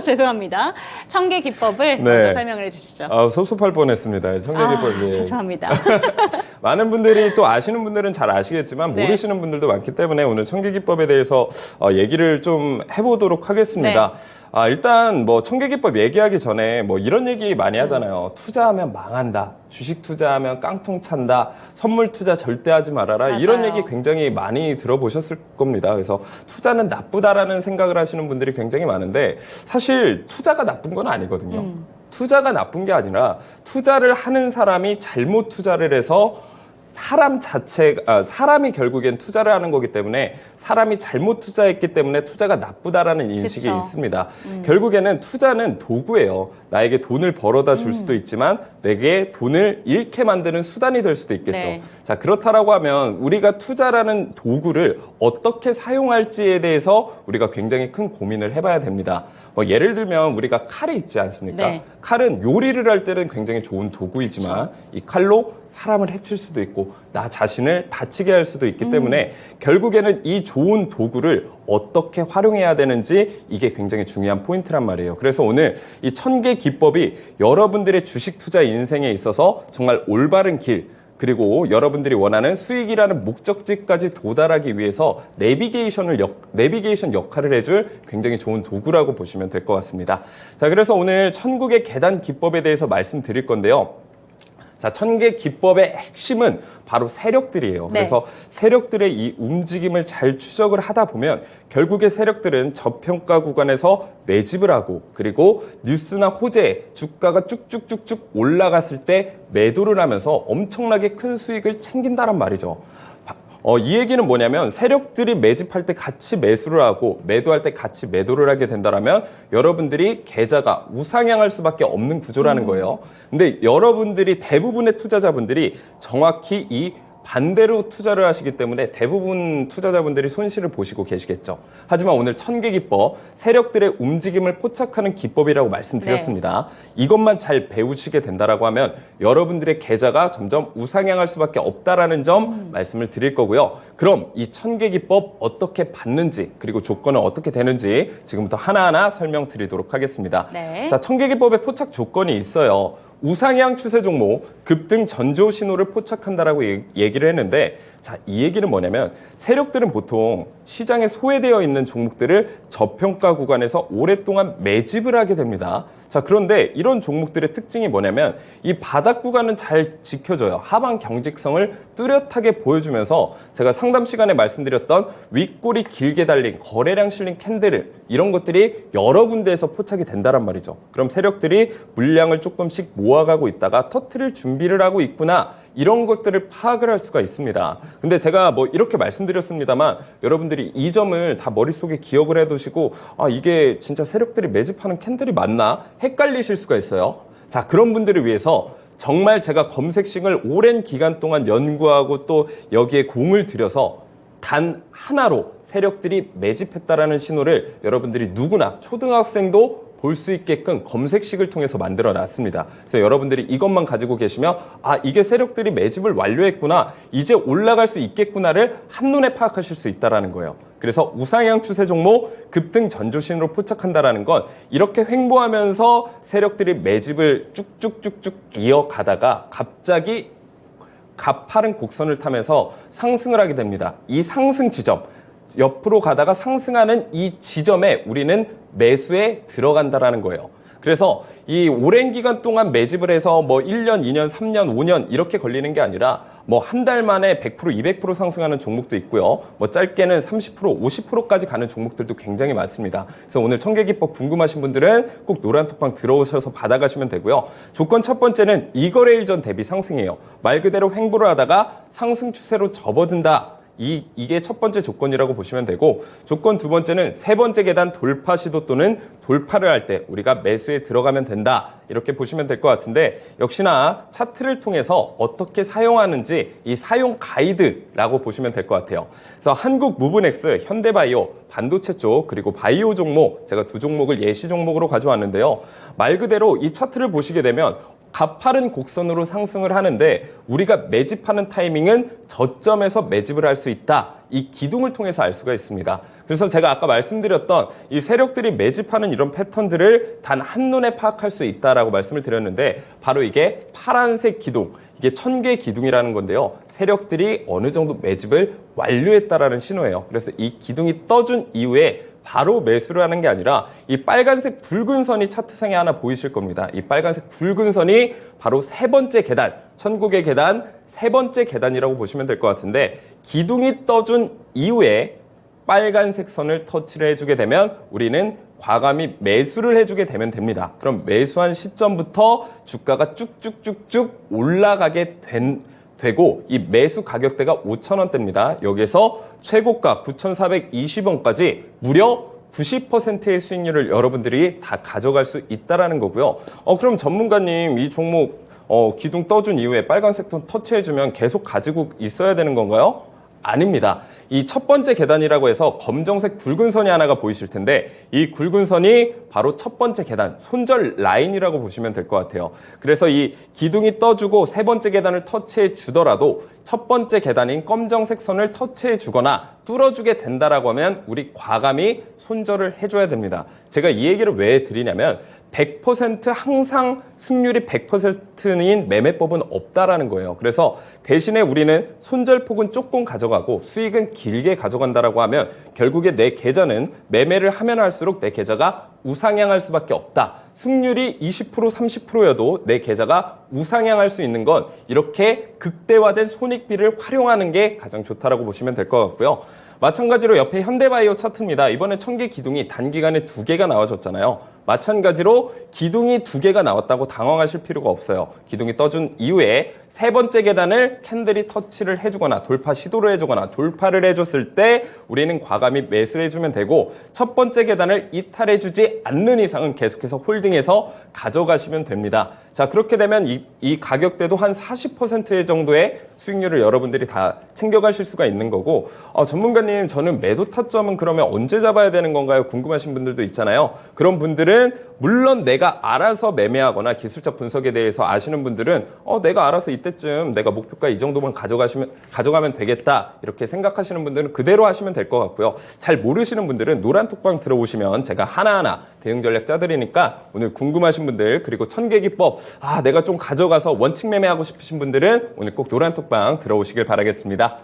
S1: 죄송합니다. 청계 기법을 먼저 설명을 해주시죠.
S4: 섭섭할 뻔했습니다. 청계기법.
S1: 죄송합니다.
S4: 많은 분들이 또 아시는 분들은 잘 아시겠지만
S1: 네.
S4: 모르시는 분들도 많기 때문에 오늘 청계기법에 대해서 얘기를 좀 해보도록 하겠습니다. 일단 뭐 청계기법 얘기하기 전에 뭐 이런 얘기 많이 하잖아요. 투자하면 망한다. 주식 투자하면 깡통 찬다. 선물 투자 절대 하지 말아라.
S1: 맞아요.
S4: 이런 얘기 굉장히 많이 들어보셨을 겁니다. 그래서 투자는 나쁘다라는 생각을 하시는 분들이 굉장히 많은데 사실 투자가 나쁜 건 아니거든요. 투자가 나쁜 게 아니라 투자를 하는 사람이 잘못 투자를 해서 사람이 결국엔 투자를 하는 거기 때문에 사람이 잘못 투자했기 때문에 투자가 나쁘다라는 인식이
S1: 그쵸.
S4: 있습니다. 결국에는 투자는 도구예요. 나에게 돈을 벌어다 줄 수도 있지만 내게 돈을 잃게 만드는 수단이 될 수도 있겠죠.
S1: 네.
S4: 자, 그렇다라고 하면 우리가 투자라는 도구를 어떻게 사용할지에 대해서 우리가 굉장히 큰 고민을 해봐야 됩니다. 뭐 예를 들면 우리가 칼이 있지 않습니까?
S1: 네.
S4: 칼은 요리를 할 때는 굉장히 좋은 도구이지만 이 칼로 사람을 해칠 수도 있고 나 자신을 다치게 할 수도 있기 때문에 결국에는 이 좋은 도구를 어떻게 활용해야 되는지 이게 굉장히 중요한 포인트란 말이에요. 그래서 오늘 이 천개 기법이 여러분들의 주식 투자 인생에 있어서 정말 올바른 길 그리고 여러분들이 원하는 수익이라는 목적지까지 도달하기 위해서 내비게이션 역할을 해줄 굉장히 좋은 도구라고 보시면 될 것 같습니다. 자, 그래서 오늘 천국의 계단 기법에 대해서 말씀드릴 건데요. 자, 천개 기법의 핵심은 바로 세력들이에요.
S1: 네.
S4: 그래서 세력들의 이 움직임을 잘 추적을 하다 보면 결국에 세력들은 저평가 구간에서 매집을 하고 그리고 뉴스나 호재, 주가가 쭉쭉쭉쭉 올라갔을 때 매도를 하면서 엄청나게 큰 수익을 챙긴다란 말이죠. 이 얘기는 뭐냐면 세력들이 매집할 때 같이 매수를 하고 매도할 때 같이 매도를 하게 된다면 여러분들이 계좌가 우상향할 수밖에 없는 구조라는 거예요. 근데 여러분들이 대부분의 투자자분들이 정확히 이 반대로 투자를 하시기 때문에 대부분 투자자분들이 손실을 보시고 계시겠죠. 하지만 오늘 천개 기법, 세력들의 움직임을 포착하는 기법이라고 말씀드렸습니다. 이것만 잘 배우시게 된다라고 하면 여러분들의 계좌가 점점 우상향할 수밖에 없다라는 점 말씀을 드릴 거고요. 그럼 이 천개 기법 어떻게 받는지 그리고 조건은 어떻게 되는지 지금부터 하나하나 설명드리도록 하겠습니다.
S1: 네.
S4: 자, 천개 기법의 포착 조건이 있어요. 우상향 추세 종목, 급등 전조 신호를 포착한다라고 얘기를 했는데 자, 이 얘기는 뭐냐면 세력들은 보통 시장에 소외되어 있는 종목들을 저평가 구간에서 오랫동안 매집을 하게 됩니다. 자, 그런데 이런 종목들의 특징이 뭐냐면 이 바닥 구간은 잘 지켜줘요. 하방 경직성을 뚜렷하게 보여주면서 제가 상담 시간에 말씀드렸던 윗골이 길게 달린 거래량 실린 캔들 이런 것들이 여러 군데에서 포착이 된다란 말이죠. 그럼 세력들이 물량을 조금씩 모아가고 있다가 터트릴 준비를 하고 있구나. 이런 것들을 파악을 할 수가 있습니다. 근데 제가 뭐 이렇게 말씀드렸습니다만 여러분들이 이 점을 다 머릿속에 기억을 해두시고 이게 진짜 세력들이 매집하는 캔들이 맞나? 헷갈리실 수가 있어요. 자, 그런 분들을 위해서 정말 제가 검색식을 오랜 기간 동안 연구하고 또 여기에 공을 들여서 단 하나로 세력들이 매집했다라는 신호를 여러분들이 누구나 초등학생도 볼 수 있게끔 검색식을 통해서 만들어 놨습니다. 그래서 여러분들이 이것만 가지고 계시면 이게 세력들이 매집을 완료했구나, 이제 올라갈 수 있겠구나를 한눈에 파악하실 수 있다는 거예요. 그래서 우상향 추세 종목 급등 전조신으로 포착한다라는 건 이렇게 횡보하면서 세력들이 매집을 쭉쭉쭉쭉 이어가다가 갑자기 가파른 곡선을 타면서 상승을 하게 됩니다. 이 상승 지점, 옆으로 가다가 상승하는 이 지점에 우리는 매수에 들어간다라는 거예요. 그래서 이 오랜 기간 동안 매집을 해서 뭐 1년, 2년, 3년, 5년 이렇게 걸리는 게 아니라 뭐 한 달 만에 100%, 200% 상승하는 종목도 있고요. 뭐 짧게는 30%, 50%까지 가는 종목들도 굉장히 많습니다. 그래서 오늘 청계기법 궁금하신 분들은 꼭 노란톡방 들어오셔서 받아가시면 되고요. 조건 첫 번째는 이거래일 전 대비 상승이에요. 말 그대로 횡보를 하다가 상승 추세로 접어든다. 이게 첫 번째 조건이라고 보시면 되고, 조건 두 번째는 세 번째 계단 돌파 시도 또는 돌파를 할 때 우리가 매수에 들어가면 된다. 이렇게 보시면 될 것 같은데, 역시나 차트를 통해서 어떻게 사용하는지 이 사용 가이드라고 보시면 될 것 같아요. 그래서 한국 무브넥스, 현대바이오, 반도체 쪽, 그리고 바이오 종목, 제가 두 종목을 예시 종목으로 가져왔는데요. 말 그대로 이 차트를 보시게 되면 가파른 곡선으로 상승을 하는데 우리가 매집하는 타이밍은 저점에서 매집을 할 수 있다. 이 기둥을 통해서 알 수가 있습니다. 그래서 제가 아까 말씀드렸던 이 세력들이 매집하는 이런 패턴들을 단 한눈에 파악할 수 있다라고 말씀을 드렸는데, 바로 이게 파란색 기둥, 이게 천개 기둥이라는 건데요. 세력들이 어느 정도 매집을 완료했다라는 신호예요. 그래서 이 기둥이 떠준 이후에 바로 매수를 하는 게 아니라 이 빨간색 굵은 선이 차트상에 하나 보이실 겁니다. 이 빨간색 굵은 선이 바로 세 번째 계단, 천국의 계단, 세 번째 계단이라고 보시면 될 것 같은데, 기둥이 떠준 이후에 빨간색 선을 터치를 해주게 되면 우리는 과감히 매수를 해주게 되면 됩니다. 그럼 매수한 시점부터 주가가 쭉쭉쭉쭉 올라가게 되고 이 매수 가격대가 5,000원대입니다. 여기서 최고가 9,420원까지 무려 90%의 수익률을 여러분들이 다 가져갈 수 있다라는 거고요. 그럼 전문가님, 이 종목 기둥 떠준 이후에 빨간색 선 터치해주면 계속 가지고 있어야 되는 건가요? 아닙니다. 이 첫 번째 계단이라고 해서 검정색 굵은 선이 하나가 보이실 텐데, 이 굵은 선이 바로 첫 번째 계단, 손절 라인이라고 보시면 될 것 같아요. 그래서 이 기둥이 떠주고 세 번째 계단을 터치해 주더라도 첫 번째 계단인 검정색 선을 터치해 주거나 뚫어주게 된다라고 하면 우리 과감히 손절을 해줘야 됩니다. 제가 이 얘기를 왜 드리냐면 100% 항상 승률이 100%인 매매법은 없다라는 거예요. 그래서 대신에 우리는 손절폭은 조금 가져가고 수익은 길게 가져간다라고 하면 결국에 내 계좌는 매매를 하면 할수록 내 계좌가 우상향할 수밖에 없다. 승률이 20% 30%여도 내 계좌가 우상향할 수 있는 건 이렇게 극대화된 손익비를 활용하는 게 가장 좋다라고 보시면 될 것 같고요. 마찬가지로 옆에 현대바이오 차트입니다. 이번에 천개 기둥이 단기간에 2개가 나와줬잖아요. 마찬가지로 기둥이 2개가 나왔다고 당황하실 필요가 없어요. 기둥이 떠준 이후에 세 번째 계단을 캔들이 터치를 해주거나 돌파 시도를 해주거나 돌파를 해줬을 때 우리는 과감히 매수를 해주면 되고, 첫 번째 계단을 이탈해주지 않는 이상은 계속해서 홀딩해서 가져가시면 됩니다. 자, 그렇게 되면 이 가격대도 한 40% 정도의 수익률을 여러분들이 다 챙겨가실 수가 있는 거고, 전문가님, 저는 매도 타점은 그러면 언제 잡아야 되는 건가요? 궁금하신 분들도 있잖아요. 그런 분들은 물론 내가 알아서 매매하거나 기술적 분석에 대해서 아시는 분들은 내가 알아서 이때쯤 내가 목표가 이 정도만 가져가면 되겠다, 이렇게 생각하시는 분들은 그대로 하시면 될 것 같고요. 잘 모르시는 분들은 노란톡방 들어오시면 제가 하나하나 대응 전략 짜드리니까 오늘 궁금하신 분들, 그리고 천계기법 내가 좀 가져가서 원칙 매매하고 싶으신 분들은 오늘 꼭 노란톡방 들어오시길 바라겠습니다.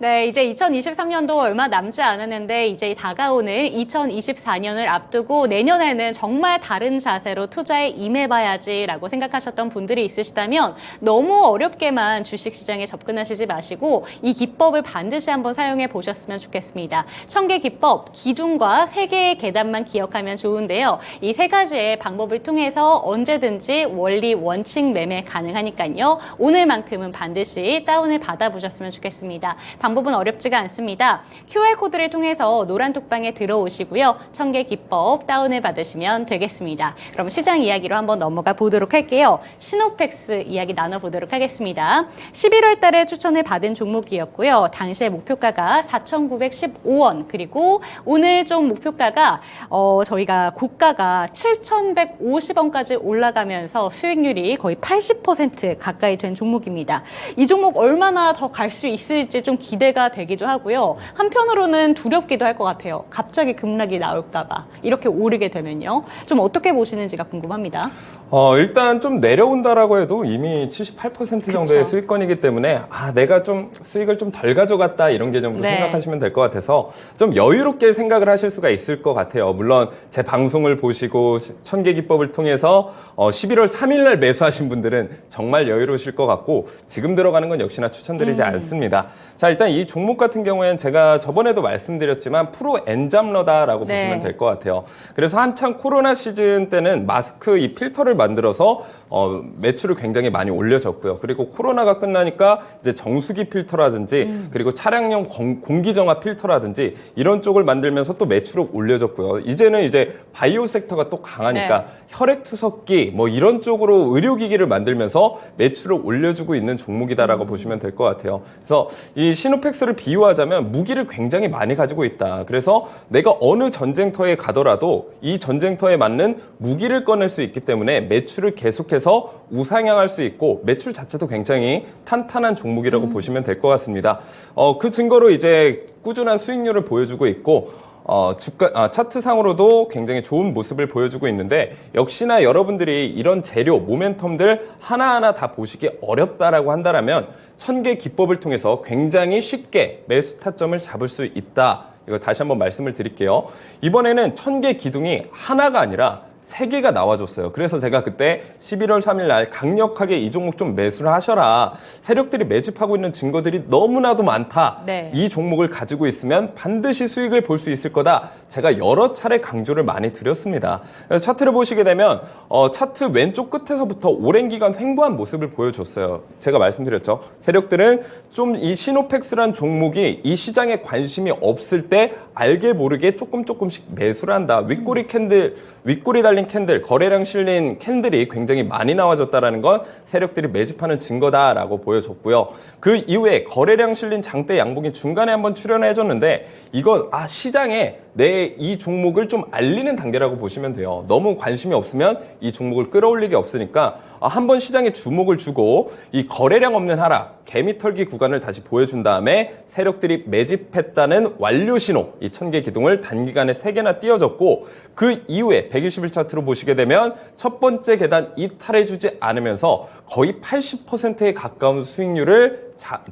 S1: 네, 이제 2023년도 얼마 남지 않았는데 이제 다가오는 2024년을 앞두고 내년에는 정말 다른 자세로 투자에 임해봐야지라고 생각하셨던 분들이 있으시다면 너무 어렵게만 주식시장에 접근하시지 마시고 이 기법을 반드시 한번 사용해 보셨으면 좋겠습니다. 천개 기법, 기둥과 3개의 계단만 기억하면 좋은데요. 이 3가지의 방법을 통해서 언제든지 원리 원칙 매매 가능하니까요. 오늘만큼은 반드시 다운을 받아보셨으면 좋겠습니다. 방법은 어렵지가 않습니다. QR코드를 통해서 노란톡방에 들어오시고요. 천개 기법 다운을 받으시면 되겠습니다. 그럼 시장 이야기로 한번 넘어가 보도록 할게요. 시노펙스 이야기 나눠보도록 하겠습니다. 11월 달에 추천을 받은 종목이었고요. 당시의 목표가가 4,915원, 그리고 오늘 좀 목표가가 저희가 고가가 7,150원까지 올라가면서 수익률이 거의 80% 가까이 된 종목입니다. 이 종목 얼마나 더 갈 수 있을지 좀 기대 기대가 되기도 하고요. 한편으로는 두렵기도 할 것 같아요. 갑자기 급락이 나올까봐 이렇게 오르게 되면요. 좀 어떻게 보시는지가 궁금합니다.
S4: 일단 좀 내려온다라고 해도 이미 78% 정도의
S1: 그쵸.
S4: 수익권이기 때문에 내가 좀 수익을 좀 덜 가져갔다 이런 계정으로
S1: 네.
S4: 생각하시면 될 것 같아서 좀 여유롭게 생각을 하실 수가 있을 것 같아요. 물론 제 방송을 보시고 천개 기법을 통해서 11월 3일 날 매수하신 분들은 정말 여유로우실 것 같고 지금 들어가는 건 역시나 추천드리지 않습니다. 자, 일단 이 종목 같은 경우에는 제가 저번에도 말씀드렸지만 프로 엔잡러다라고
S1: 네.
S4: 보시면 될 것 같아요. 그래서 한창 코로나 시즌 때는 마스크 이 필터를 만들어서 매출을 굉장히 많이 올려줬고요. 그리고 코로나가 끝나니까 이제 정수기 필터라든지 그리고 차량용 공기정화 필터라든지 이런 쪽을 만들면서 또 매출을 올려줬고요. 이제는 이제 바이오 섹터가 또 강하니까
S1: 네.
S4: 혈액 투석기 뭐 이런 쪽으로 의료기기를 만들면서 매출을 올려주고 있는 종목이다라고 보시면 될 것 같아요. 그래서 이 시노펙스를 비유하자면 무기를 굉장히 많이 가지고 있다. 그래서 내가 어느 전쟁터에 가더라도 이 전쟁터에 맞는 무기를 꺼낼 수 있기 때문에 매출을 계속해서 우상향할 수 있고 매출 자체도 굉장히 탄탄한 종목이라고 보시면 될 것 같습니다. 그 증거로 이제 꾸준한 수익률을 보여주고 있고 차트상으로도 굉장히 좋은 모습을 보여주고 있는데 역시나 여러분들이 이런 재료, 모멘텀들 하나하나 다 보시기 어렵다라고 한다면 1000개 기법을 통해서 굉장히 쉽게 매수 타점을 잡을 수 있다. 이거 다시 한번 말씀을 드릴게요. 이번에는 1000개 기둥이 하나가 아니라 3개가 나와줬어요. 그래서 제가 그때 11월 3일 날 강력하게 이 종목 좀 매수를 하셔라. 세력들이 매집하고 있는 증거들이 너무나도 많다.
S1: 네.
S4: 이 종목을 가지고 있으면 반드시 수익을 볼 수 있을 거다. 제가 여러 차례 강조를 많이 드렸습니다. 그래서 차트를 보시게 되면 차트 왼쪽 끝에서부터 오랜 기간 횡보한 모습을 보여줬어요. 제가 말씀드렸죠. 세력들은 좀 이 시노펙스란 종목이 이 시장에 관심이 없을 때 알게 모르게 조금씩 매수를 한다. 윗꼬리 달린 캔들, 거래량 실린 캔들이 굉장히 많이 나와졌다는 건 세력들이 매집하는 증거다라고 보여줬고요. 그 이후에 거래량 실린 장대 양봉이 중간에 한번 출현해줬는데 이건 시장에 내 이 종목을 좀 알리는 단계라고 보시면 돼요. 너무 관심이 없으면 이 종목을 끌어올리기 없으니까 한번 시장에 주목을 주고 이 거래량 없는 하락, 개미털기 구간을 다시 보여준 다음에 세력들이 매집했다는 완료 신호, 이 1000개 기둥을 단기간에 3개나 띄워줬고 그 이후에 120일 차트로 보시게 되면 첫 번째 계단 이탈해주지 않으면서 거의 80%에 가까운 수익률을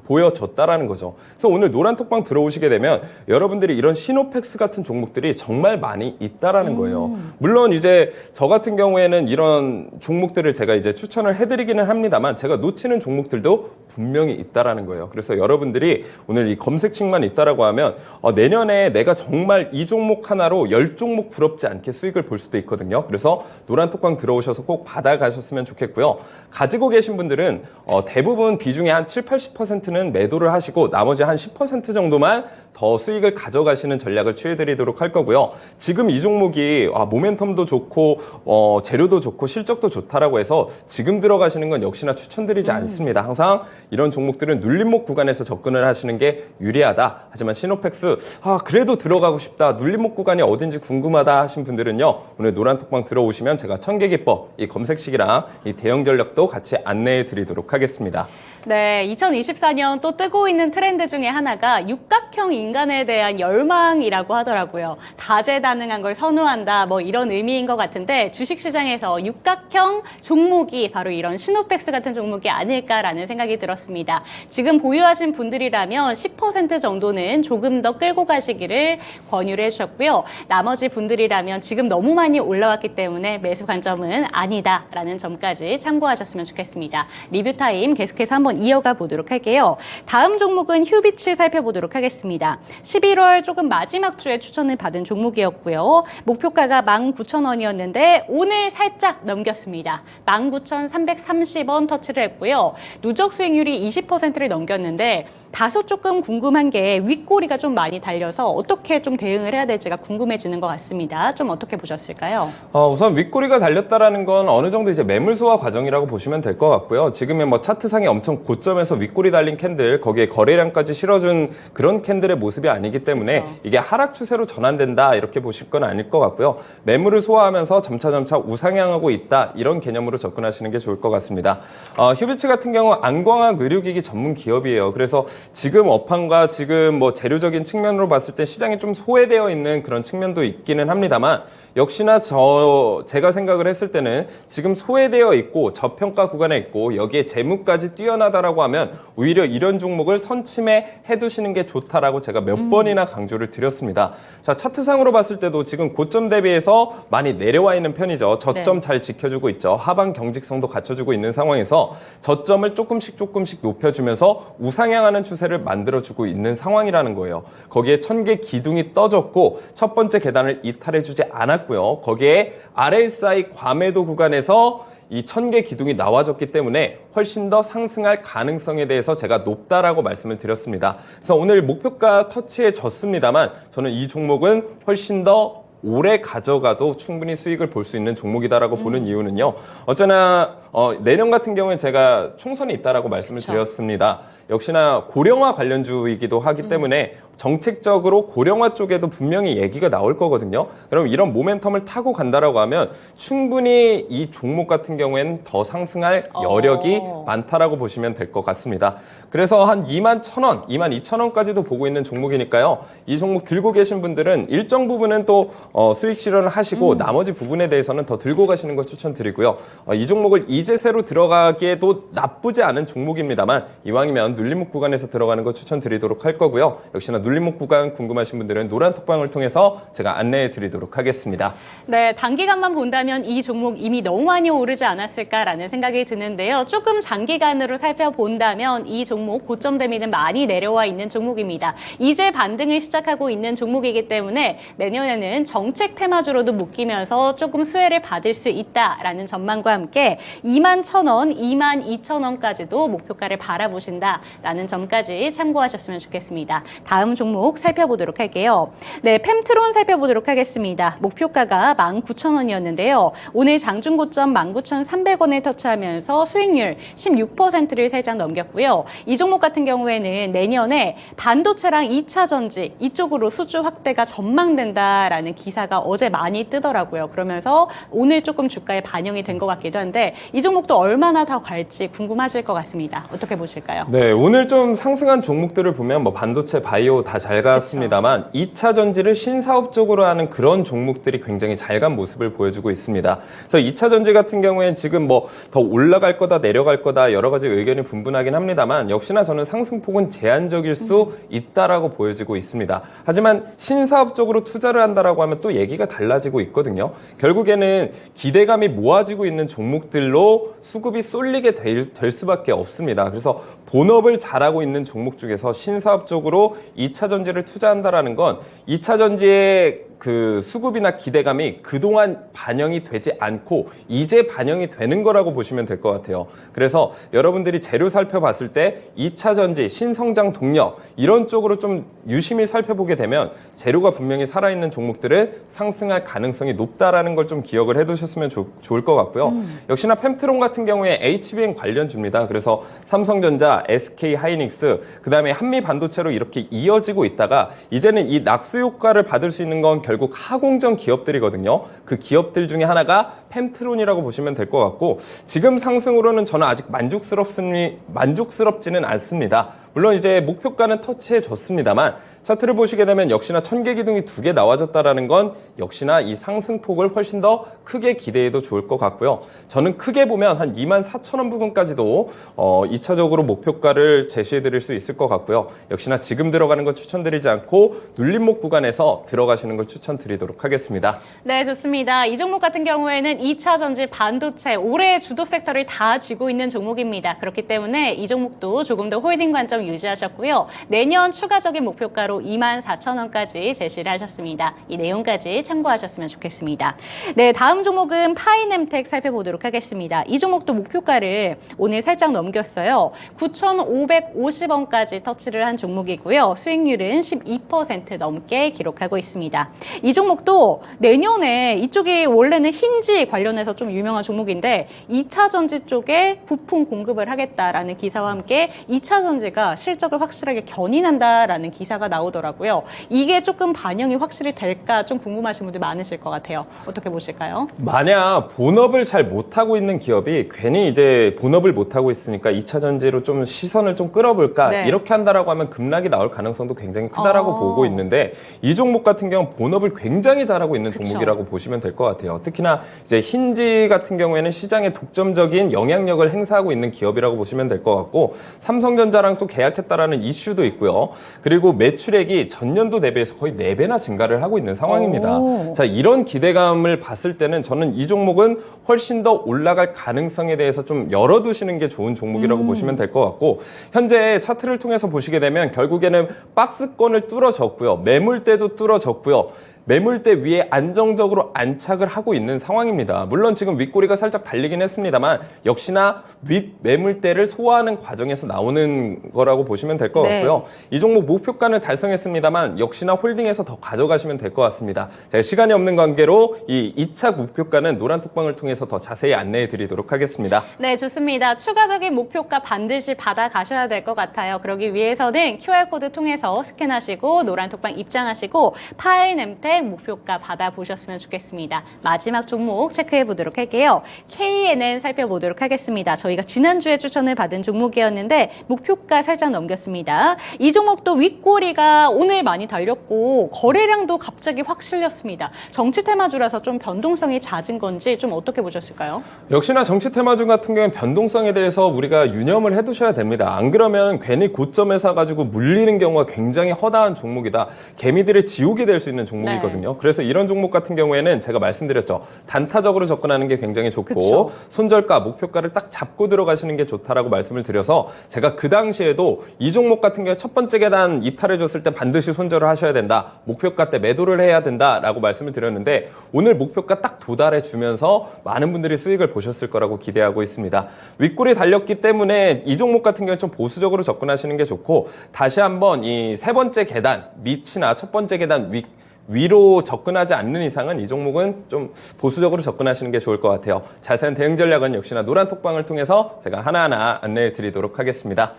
S4: 보여줬다라는 거죠. 그래서 오늘 노란톡방 들어오시게 되면 여러분들이 이런 시노펙스 같은 종목들이 정말 많이 있다라는 거예요. 물론 이제 저 같은 경우에는 이런 종목들을 제가 이제 추천을 해드리기는 합니다만 제가 놓치는 종목들도 분명히 있다라는 거예요. 그래서 여러분들이 오늘 이 검색식만 있다라고 하면 내년에 내가 정말 이 종목 하나로 10종목 부럽지 않게 수익을 볼 수도 있거든요. 그래서 노란톡방 들어오셔서 꼭 받아가셨으면 좋겠고요. 가지고 계신 분들은 대부분 비중의 한 70-80%는 매도를 하시고 나머지 한 10% 정도만 더 수익을 가져가시는 전략을 취해드리도록 할 거고요. 지금 이 종목이 모멘텀도 좋고 재료도 좋고 실적도 좋다라고 해서 지금 들어가시는 건 역시나 추천드리지 않습니다. 항상 이런 종목들은 눌림목 구간에서 접근을 하시는 게 유리하다. 하지만 시노펙스 그래도 들어가고 싶다. 눌림목 구간이 어딘지 궁금하다 하신 분들은요. 오늘 노란톡방 들어오시면 제가 1000개 기법 이 검색식이랑 이 대응 전략도 같이 안내해 드리도록 하겠습니다.
S1: 네, 2024년 또 뜨고 있는 트렌드 중에 하나가 육각형 인간에 대한 열망이라고 하더라고요. 다재다능한 걸 선호한다, 뭐 이런 의미인 것 같은데 주식시장에서 육각형 종목이 바로 이런 시노펙스 같은 종목이 아닐까라는 생각이 들었습니다. 지금 보유하신 분들이라면 10% 정도는 조금 더 끌고 가시기를 권유를 해주셨고요. 나머지 분들이라면 지금 너무 많이 올라왔기 때문에 매수 관점은 아니다라는 점까지 참고하셨으면 좋겠습니다. 리뷰 타임 계속해서 한번 이어가 보도록 할게요. 다음 종목은 휴비츠 살펴보도록 하겠습니다. 11월 조금 마지막 주에 추천을 받은 종목이었고요. 목표가가 19,000원이었는데 오늘 살짝 넘겼습니다. 19,330원 터치를 했고요. 누적 수익률이 20%를 넘겼는데 다소 조금 궁금한 게 윗꼬리가 좀 많이 달려서 어떻게 좀 대응을 해야 될지가 궁금해지는 것 같습니다. 좀 어떻게 보셨을까요?
S4: 우선 윗꼬리가 달렸다라는 건 어느 정도 이제 매물 소화 과정이라고 보시면 될 것 같고요. 지금의 차트상에 엄청 고점에서 윗꼬리 얼굴이 달린 캔들, 거기에 거래량까지 실어준 그런 캔들의 모습이 아니기 때문에
S1: 그렇죠.
S4: 이게 하락 추세로 전환된다 이렇게 보실 건 아닐 것 같고요. 매물을 소화하면서 점차 우상향하고 있다 이런 개념으로 접근하시는 게 좋을 것 같습니다. 휴비츠 같은 경우 안광학 의료기기 전문 기업이에요. 그래서 지금 업황과 지금 뭐 재료적인 측면으로 봤을 때 시장이 좀 소외되어 있는 그런 측면도 있기는 합니다만 역시나 제가 생각을 했을 때는 지금 소외되어 있고 저평가 구간에 있고 여기에 재무까지 뛰어나다라고 하면 오히려 이런 종목을 선침해 해두시는 게 좋다라고 제가 몇 번이나 강조를 드렸습니다. 자, 차트상으로 봤을 때도 지금 고점 대비해서 많이 내려와 있는 편이죠. 저점 잘 지켜주고 있죠. 하방 경직성도 갖춰주고 있는 상황에서 저점을 조금씩 높여주면서 우상향하는 추세를 만들어주고 있는 상황이라는 거예요. 거기에 1000개 기둥이 떠졌고 첫 번째 계단을 이탈해주지 않았고요. 거기에 RSI 과매도 구간에서 이 1000개 기둥이 나와졌기 때문에 훨씬 더 상승할 가능성에 대해서 제가 높다라고 말씀을 드렸습니다. 그래서 오늘 목표가 터치해졌습니다만 저는 이 종목은 훨씬 더 오래 가져가도 충분히 수익을 볼 수 있는 종목이다라고 보는 이유는요. 어쩌나 내년 같은 경우에 제가 총선이 있다라고 말씀을 드렸습니다. 역시나 고령화 관련주이기도 하기 때문에 정책적으로 고령화 쪽에도 분명히 얘기가 나올 거거든요. 그럼 이런 모멘텀을 타고 간다라고 하면 충분히 이 종목 같은 경우에는 더 상승할 여력이 많다라고 보시면 될 것 같습니다. 그래서 한 21,000원, 22,000원까지도 보고 있는 종목이니까요. 이 종목 들고 계신 분들은 일정 부분은 또 수익 실현을 하시고 나머지 부분에 대해서는 더 들고 가시는 걸 추천드리고요. 이 종목을 이제세로 들어가기에도 나쁘지 않은 종목입니다만 이왕이면 눌림목 구간에서 들어가는 거 추천드리도록 할 거고요. 역시나 눌림목 구간 궁금하신 분들은 노란 톡방을 통해서 제가 안내해 드리도록 하겠습니다.
S1: 네, 단기간만 본다면 이 종목 이미 너무 많이 오르지 않았을까라는 생각이 드는데요. 조금 장기간으로 살펴본다면 이 종목 고점 대비는 많이 내려와 있는 종목입니다. 이제 반등을 시작하고 있는 종목이기 때문에 내년에는 정책 테마주로도 묶이면서 조금 수혜를 받을 수 있다라는 전망과 함께 21,000원, 22,000원까지도 목표가를 바라보신다라는 점까지 참고하셨으면 좋겠습니다. 다음 종목 살펴보도록 할게요. 네, 펨트론 살펴보도록 하겠습니다. 목표가가 19,000원이었는데요. 오늘 장중 고점 19,300원에 터치하면서 수익률 16%를 살짝 넘겼고요. 이 종목 같은 경우에는 내년에 반도체랑 2차 전지 이쪽으로 수주 확대가 전망된다라는 기사가 어제 많이 뜨더라고요. 그러면서 오늘 조금 주가에 반영이 된 것 같기도 한데 이 종목도 얼마나 더 갈지 궁금하실 것 같습니다. 어떻게 보실까요?
S4: 네, 오늘 좀 상승한 종목들을 보면 뭐 반도체, 바이오 다 잘 갔습니다만 2차 전지를 신사업적으로 하는 그런 종목들이 굉장히 잘 간 모습을 보여주고 있습니다. 그래서 2차 전지 같은 경우에는 지금 뭐 더 올라갈 거다 내려갈 거다 여러 가지 의견이 분분하긴 합니다만 역시나 저는 상승폭은 제한적일 수 있다라고 보여지고 있습니다. 하지만 신사업적으로 투자를 한다라고 하면 또 얘기가 달라지고 있거든요. 결국에는 기대감이 모아지고 있는 종목들로 수급이 쏠리게 될 수밖에 없습니다. 그래서 본업을 잘하고 있는 종목 중에서 신사업적으로 2차 전지를 투자한다라는 건 2차 전지의 그 수급이나 기대감이 그동안 반영이 되지 않고 이제 반영이 되는 거라고 보시면 될 것 같아요. 그래서 여러분들이 재료 살펴봤을 때 2차 전지, 신성장 동력 이런 쪽으로 좀 유심히 살펴보게 되면 재료가 분명히 살아있는 종목들은 상승할 가능성이 높다라는 걸 좀 기억을 해두셨으면 좋을 것 같고요. 역시나 펨트론 같은 경우에 HBM 관련주입니다. 그래서 삼성전자, SK 하이닉스, 그다음에 한미 반도체로 이렇게 이어지고 있다가 이제는 이 낙수 효과를 받을 수 있는 건 결국 하공정 기업들이거든요. 그 기업들 중에 하나가 펨트론이라고 보시면 될 것 같고 지금 상승으로는 저는 아직 만족스럽지는 않습니다. 물론 이제 목표가는 터치해줬습니다만 차트를 보시게 되면 역시나 1000개 기둥이 2개 나와졌다라는 건 역시나 이 상승폭을 훨씬 더 크게 기대해도 좋을 것 같고요. 저는 크게 보면 한 24,000원 부근까지도 2차적으로 목표가를 제시해 드릴 수 있을 것 같고요. 역시나 지금 들어가는 거 추천드리지 않고 눌림목 구간에서 들어가시는 걸 추천드리도록 하겠습니다.
S1: 네, 좋습니다. 이 종목 같은 경우에는 2차 전지, 반도체, 올해 주도 섹터를 다 쥐고 있는 종목입니다. 그렇기 때문에 이 종목도 조금 더 홀딩 관점 유지하셨고요. 내년 추가적인 목표가로 24,000원까지 제시를 하셨습니다. 이 내용까지 참고하셨으면 좋겠습니다. 네, 다음 종목은 파이넴텍 살펴보도록 하겠습니다. 이 종목도 목표가를 오늘 살짝 넘겼어요. 9,550원까지 터치를 한 종목이고요. 수익률은 12% 넘게 기록하고 있습니다. 이 종목도 내년에 이쪽이 원래는 힌지 관련해서 좀 유명한 종목인데 2차 전지 쪽에 부품 공급을 하겠다라는 기사와 함께 2차 전지가 실적을 확실하게 견인한다라는 기사가 나오더라고요. 이게 조금 반영이 확실히 될까 좀 궁금하신 분들 많으실 것 같아요. 어떻게 보실까요?
S4: 만약 본업을 잘 못하고 있는 기업이 괜히 이제 본업을 못하고 있으니까 2차 전지로 좀 시선을 좀 끌어볼까
S1: 네.
S4: 이렇게 한다라고 하면 급락이 나올 가능성도 굉장히 크다라고 보고 있는데 이 종목 같은 경우는 본업을 굉장히 잘하고 있는
S1: 그쵸.
S4: 종목이라고 보시면 될 것 같아요. 특히나 이제 힌지 같은 경우에는 시장에 독점적인 영향력을 행사하고 있는 기업이라고 보시면 될 것 같고 삼성전자랑 또 계약했다라는 이슈도 있고요. 그리고 매출액이 전년도 대비해서 거의 4배나 증가를 하고 있는 상황입니다.
S1: 오.
S4: 자, 이런 기대감을 봤을 때는 저는 이 종목은 훨씬 더 올라갈 가능성에 대해서 좀 열어두시는 게 좋은 종목이라고 보시면 될 것 같고 현재 차트를 통해서 보시게 되면 결국에는 박스권을 뚫어졌고요. 매물대도 뚫어졌고요. 매물대 위에 안정적으로 안착을 하고 있는 상황입니다. 물론 지금 윗꼬리가 살짝 달리긴 했습니다만 역시나 윗 매물대를 소화하는 과정에서 나오는 거라고 보시면 될 것
S1: 네.
S4: 같고요. 이 종목 목표가는 달성했습니다만 역시나 홀딩해서 더 가져가시면 될 것 같습니다. 제가 시간이 없는 관계로 이 2차 목표가는 노란톡방을 통해서 더 자세히 안내해 드리도록 하겠습니다.
S1: 네, 좋습니다. 추가적인 목표가 반드시 받아가셔야 될 것 같아요. 그러기 위해서는 QR코드 통해서 스캔하시고 노란톡방 입장하시고 파이넴텍 목표가 받아보셨으면 좋겠습니다. 마지막 종목 체크해 보도록 할게요. KNN 살펴보도록 하겠습니다. 저희가 지난주에 추천을 받은 종목이었는데 목표가 살짝 넘겼습니다. 이 종목도 윗꼬리가 오늘 많이 달렸고 거래량도 갑자기 확 실렸습니다. 정치 테마주라서 좀 변동성이 잦은 건지 좀 어떻게 보셨을까요?
S4: 역시나 정치 테마주 같은 경우는 변동성에 대해서 우리가 유념을 해두셔야 됩니다. 안 그러면 괜히 고점에 사가지고 물리는 경우가 굉장히 허다한 종목이다. 개미들의 지옥이 될 수 있는 종목이거든요. 그래서 이런 종목 같은 경우에는 제가 말씀드렸죠. 단타적으로 접근하는 게 굉장히 좋고
S1: 그쵸.
S4: 손절가, 목표가를 딱 잡고 들어가시는 게 좋다라고 말씀을 드려서 제가 그 당시에도 이 종목 같은 경우에 첫 번째 계단 이탈해줬을 때 반드시 손절을 하셔야 된다. 목표가 때 매도를 해야 된다라고 말씀을 드렸는데 오늘 목표가 딱 도달해주면서 많은 분들이 수익을 보셨을 거라고 기대하고 있습니다. 윗골이 달렸기 때문에 이 종목 같은 경우에 좀 보수적으로 접근하시는 게 좋고 다시 한번 이 세 번째 계단 밑이나 첫 번째 계단 위로 접근하지 않는 이상은 이 종목은 좀 보수적으로 접근하시는 게 좋을 것 같아요. 자세한 대응 전략은 역시나 노란톡방을 통해서 제가 하나하나 안내해 드리도록 하겠습니다.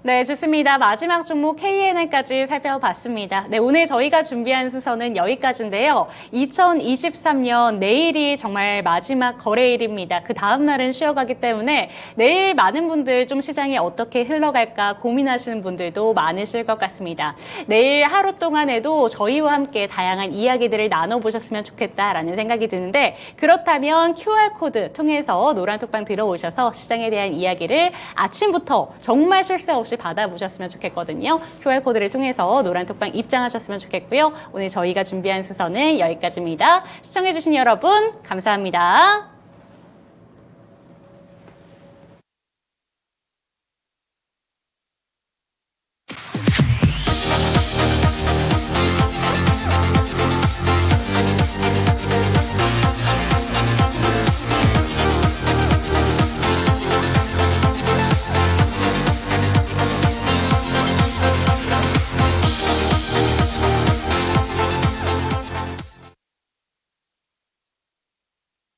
S1: 네, 좋습니다. 마지막 종목 KNN까지 살펴봤습니다. 네, 오늘 저희가 준비한 순서는 여기까지인데요. 2023년 내일이 정말 마지막 거래일입니다. 그 다음 날은 쉬어가기 때문에 내일 많은 분들 좀 시장이 어떻게 흘러갈까 고민하시는 분들도 많으실 것 같습니다. 내일 하루 동안에도 저희와 함께 다양한 이야기들을 나눠보셨으면 좋겠다라는 생각이 드는데 그렇다면 QR코드 통해서 노란톡방 들어오셔서 시장에 대한 이야기를 아침부터 정말 쉴 새 없이 받아보셨으면 좋겠거든요. QR코드를 통해서 노란톡방 입장하셨으면 좋겠고요. 오늘 저희가 준비한 순서는 여기까지입니다. 시청해주신 여러분 감사합니다.